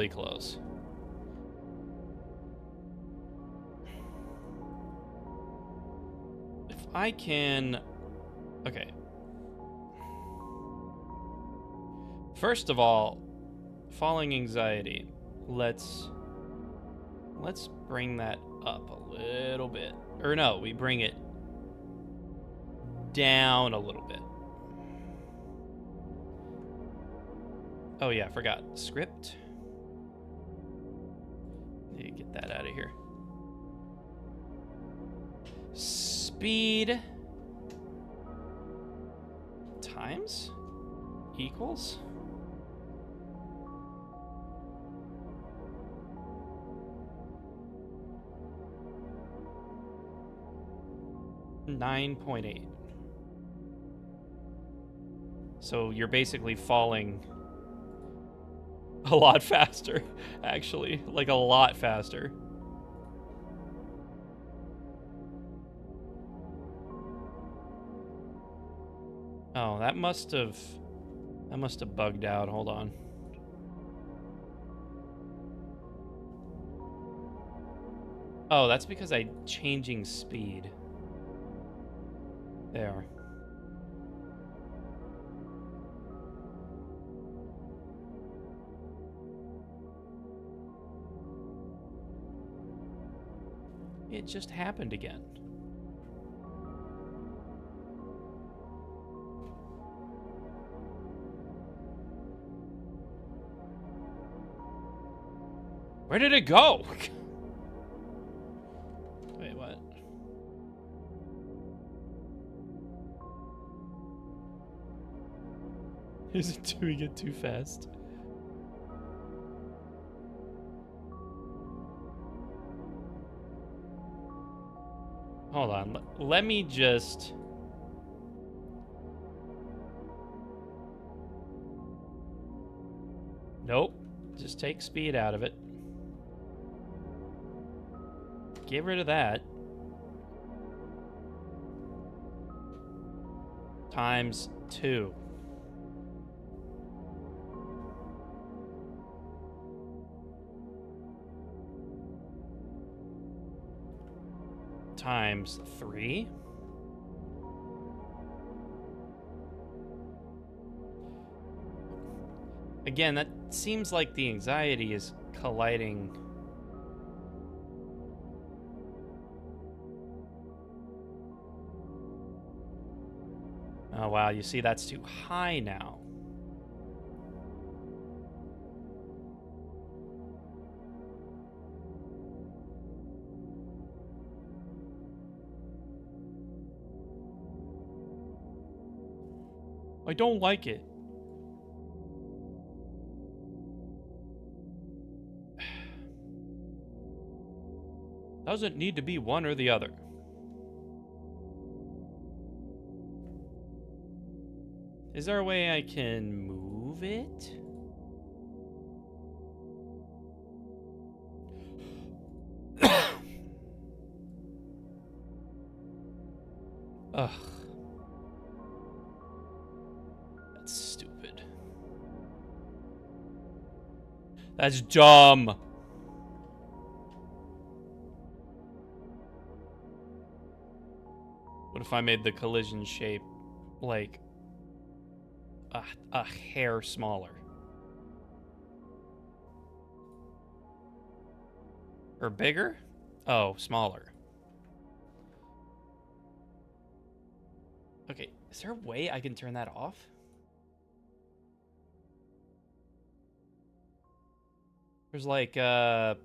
close. If I can, okay. First of all, falling anxiety. Let's bring that up a little bit. Or no, we bring it down a little bit. Oh yeah, I forgot. Script. Need to get that out of here. Speed times equals 9.8. So you're basically falling a lot faster, actually. Like a lot faster. Oh, that must have bugged out. Hold on. Oh, that's because I'm changing speed. There. It just happened again. Where did it go? Wait, what? Is it doing it too fast? Hold on. Let me just... Nope. Just take speed out of it. Get rid of that. Times 2. Times 3. Again, that seems like the anxiety is colliding. Oh wow, you see that's too high now. I don't like it. Doesn't need to be one or the other. Is there a way I can move it? Ugh. That's dumb. What if I made the collision shape like a hair smaller? Or bigger? Oh, smaller. Okay, is there a way I can turn that off? There's like, oh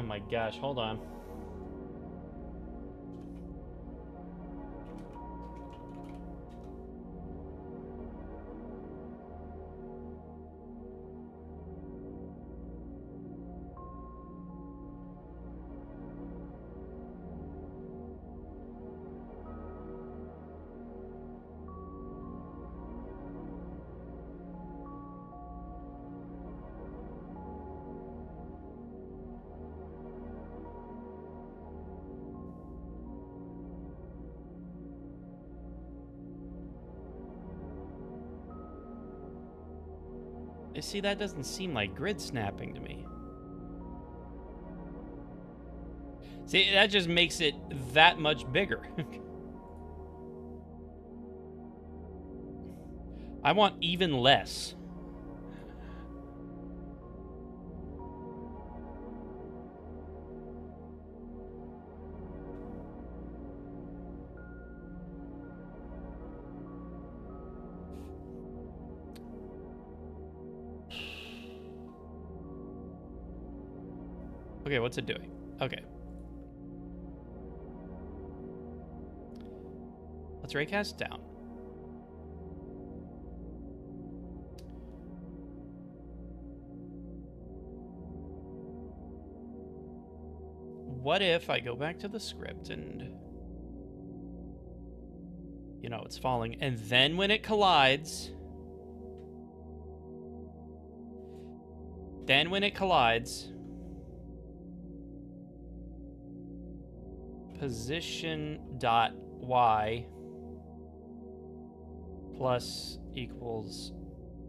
my gosh, hold on. You see, that doesn't seem like grid snapping to me. See, that just makes it that much bigger. I want even less. Okay, what's it doing? Okay. Let's raycast down. What if I go back to the script and, you know, it's falling, and then when it collides, position dot y plus equals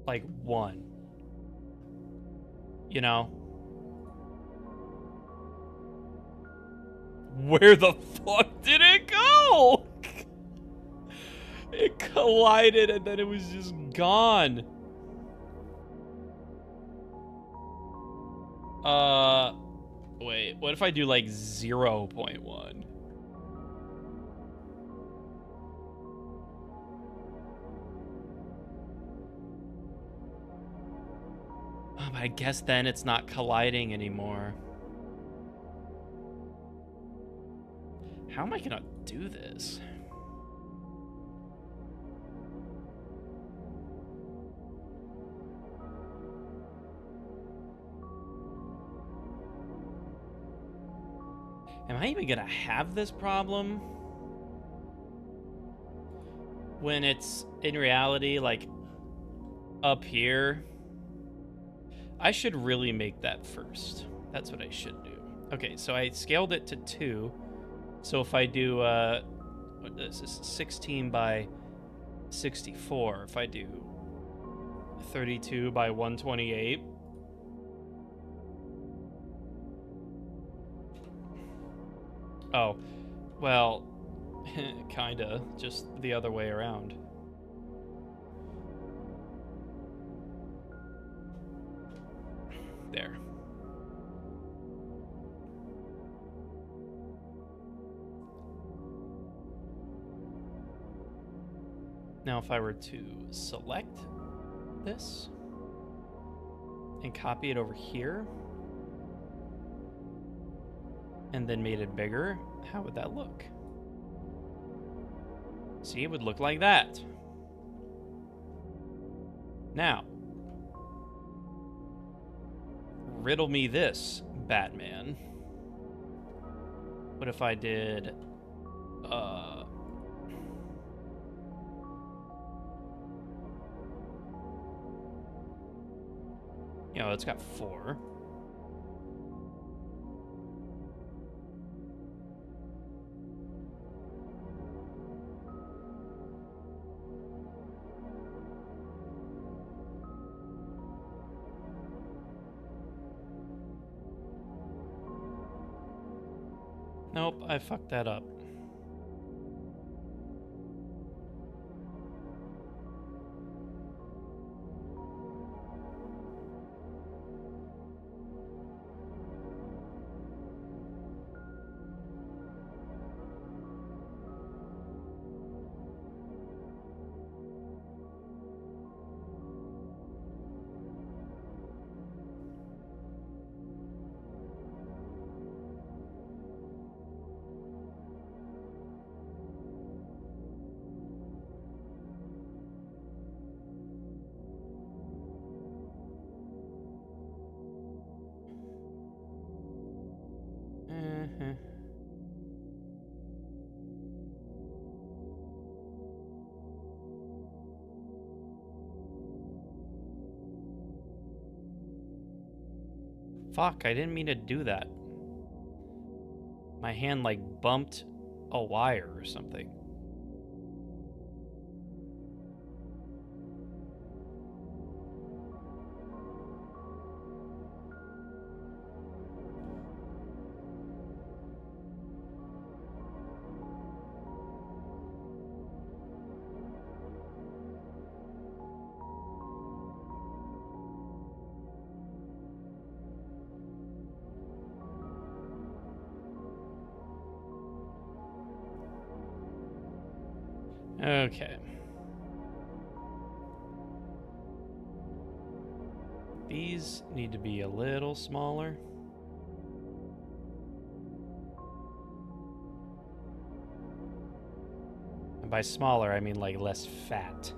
like 1. You know? Where the fuck did it go? It collided and then it was just gone. Wait, what if I do like 0.1? But I guess then it's not colliding anymore. How am I gonna do this? Am I even gonna have this problem when it's in reality like up here? I should really make that first. That's what I should do. Okay, so I scaled it to 2. So if I do, this is 16 by 64. If I do 32 by 128. Oh, well, kinda, just the other way around. There. Now if I were to select this and copy it over here, and then made it bigger, how would that look? See, it would look like that. Now, riddle me this, Batman. What if I did, you know, it's got 4. Nope, I fucked that up. Fuck, I didn't mean to do that. My hand, like, bumped a wire or something. Okay. These need to be a little smaller. And by smaller, I mean like less fat.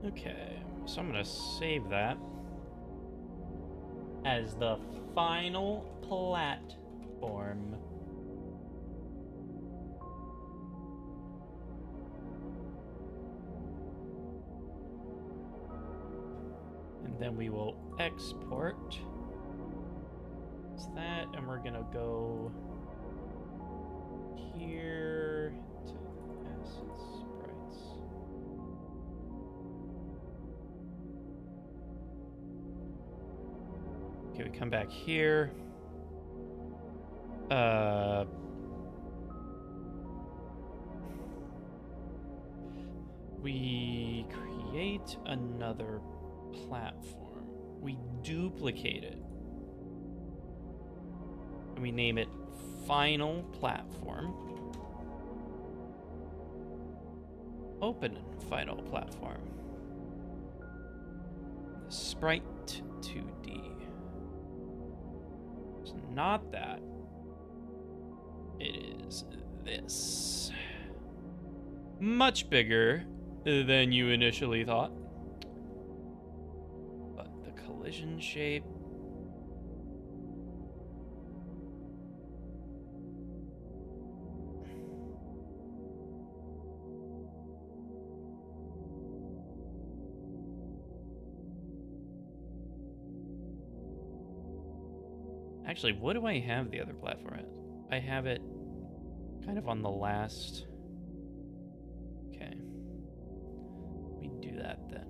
Okay, so I'm gonna save that as the final platform. And then we will export that, and we're gonna go here to asset sprites. Okay, we come back here. We create another platform. We duplicate it. And we name it Final Platform. Open Final Platform. Sprite 2D. It's not that. It is this. Much bigger than you initially thought. But the collision shape Actually, what do I have the other platform at? I have it kind of on the last... Okay. Let me do that then.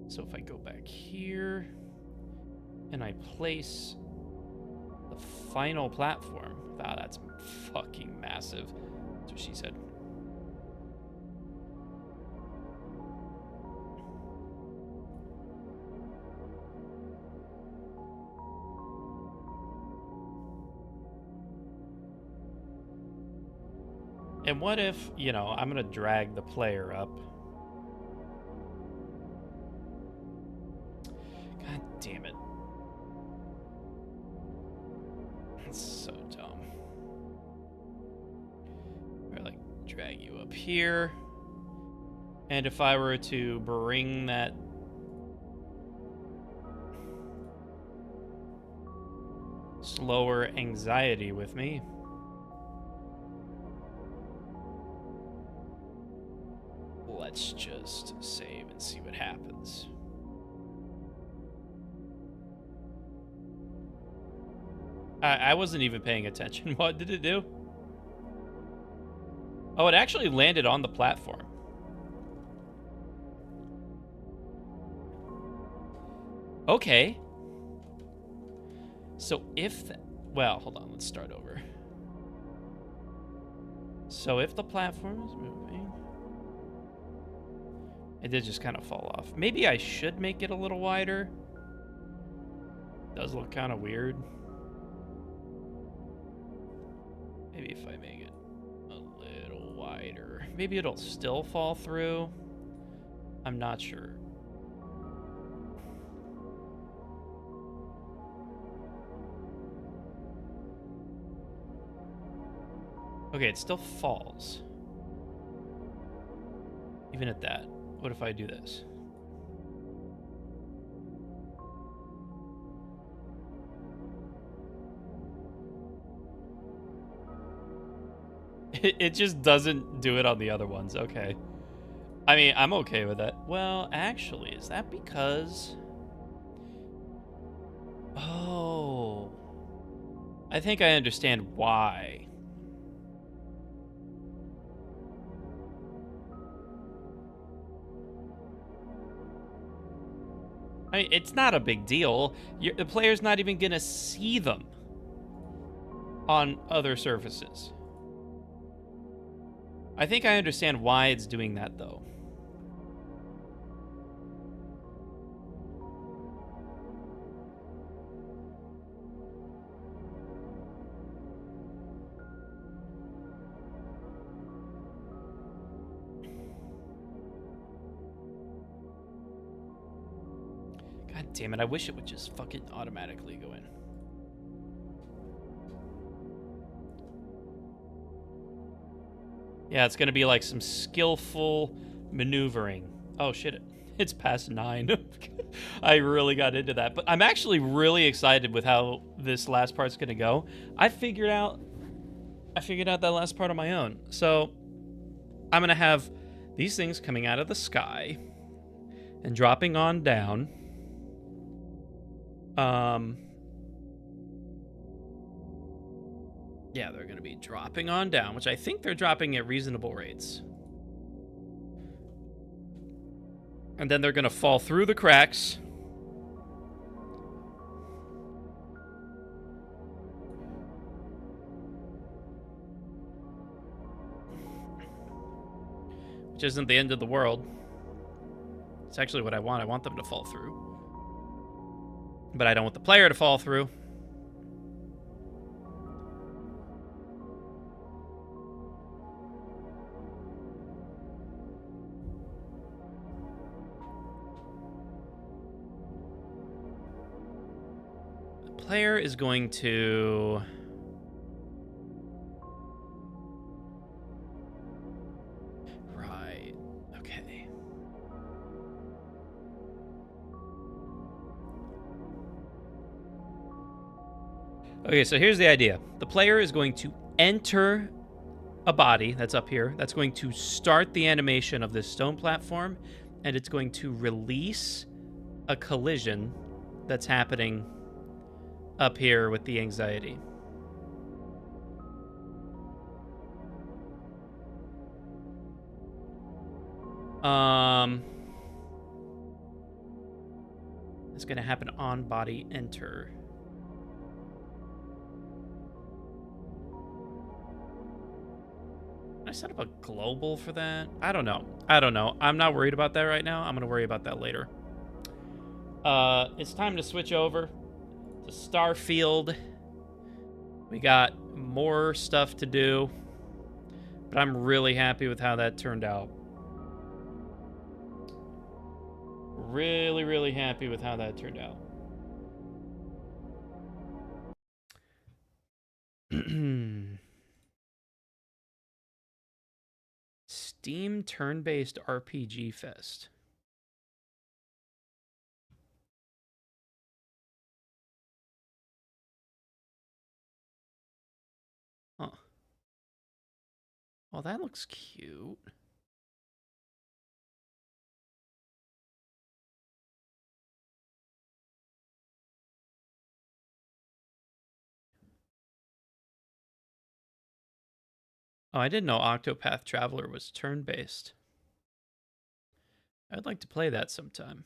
So if I go back here, and I place the final platform... Wow, that's fucking massive. That's what she said. And what if, you know, I'm going to drag the player up. God damn it. That's so dumb. Or like drag you up here. And if I were to bring that slower anxiety with me. Let's just save and see what happens. I wasn't even paying attention. What did it do? Oh, it actually landed on the platform. Okay. So if... well, hold on. Let's start over. So if the platform is moving... it did just kind of fall off. Maybe I should make it a little wider. Does look kind of weird. Maybe if I make it a little wider. Maybe it'll still fall through. I'm not sure. Okay, it still falls. Even at that. What if I do this? It just doesn't do it on the other ones. Okay. I mean, I'm okay with that. Well, actually, is that because... oh. I think I understand why. I mean, it's not a big deal. The player's not even going to see them on other surfaces. I think I understand why it's doing that, though. God damn it, I wish it would just fucking automatically go in. Yeah, it's gonna be like some skillful maneuvering. Oh shit, it's past 9. I really got into that. But I'm actually really excited with how this last part's gonna go. I figured out that last part on my own. So I'm gonna have these things coming out of the sky and dropping on down. Yeah, they're going to be dropping on down, which I think they're dropping at reasonable rates. And then they're going to fall through the cracks. Which isn't the end of the world. It's actually what I want. I want them to fall through. But I don't want the player to fall through. The player is going to... right. Okay. Okay, so here's the idea. The player is going to enter a body that's up here. That's going to start the animation of this stone platform, and it's going to release a collision that's happening up here with the anxiety. It's gonna happen on body enter. Can I set up a global for that? I don't know. I'm not worried about that right now. I'm gonna worry about that later. It's time to switch over to Starfield. We got more stuff to do, but I'm really happy with how that turned out. Really, really happy with how that turned out. Steam turn-based RPG Fest. Huh. Well, that looks cute. Oh, I didn't know Octopath Traveler was turn-based. I'd like to play that sometime.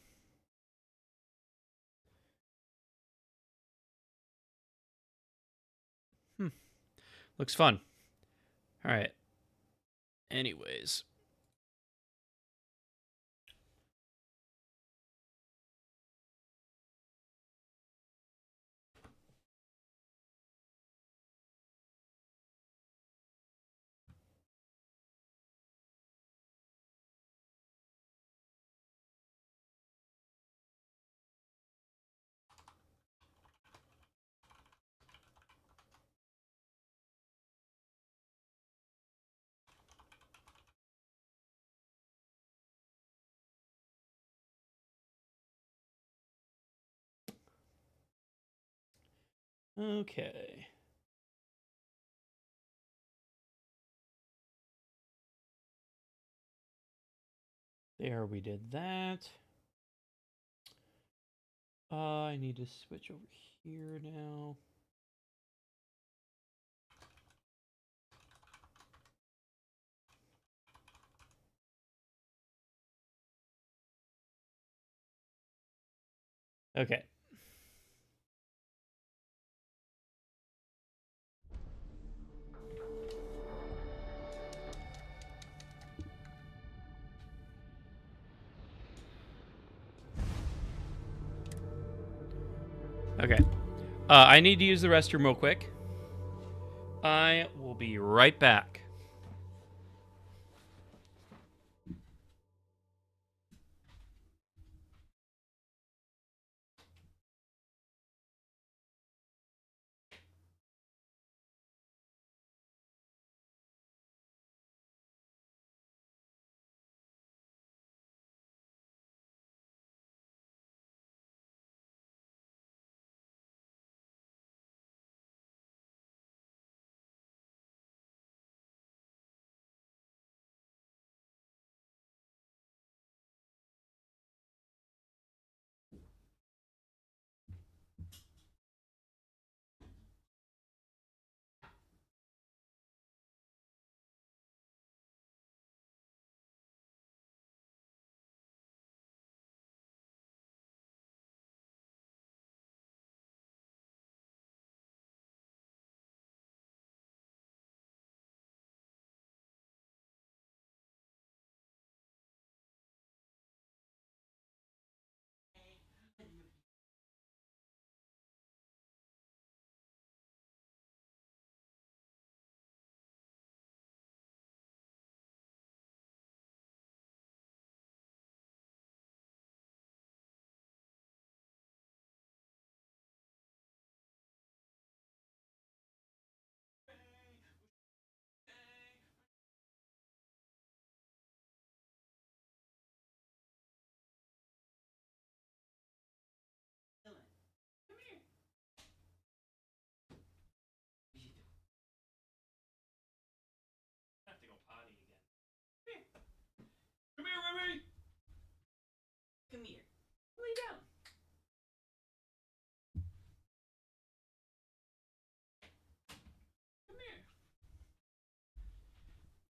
Looks fun. All right. Anyways. Okay. There, we did that. I need to switch over here now. Okay. Okay. I need to use the restroom real quick. I will be right back.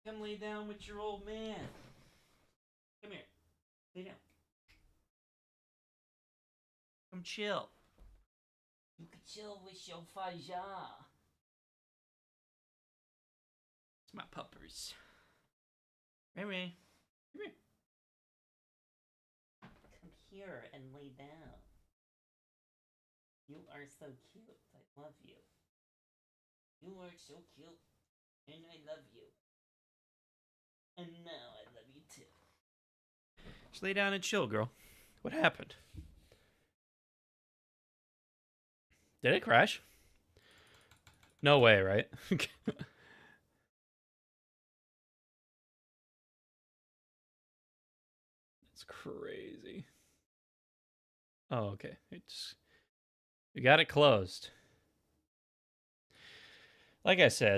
Come lay down with your old man. Come here. Lay down. Come chill. You can chill with your faja. It's my puppers. Remy. Come here. Come here and lay down. You are so cute. I love you. You are so cute. And I love you. And now I love you too. Just lay down and chill, girl. What happened? Did it crash? No way, right? It's crazy. Oh, okay. We got it closed. Like I said,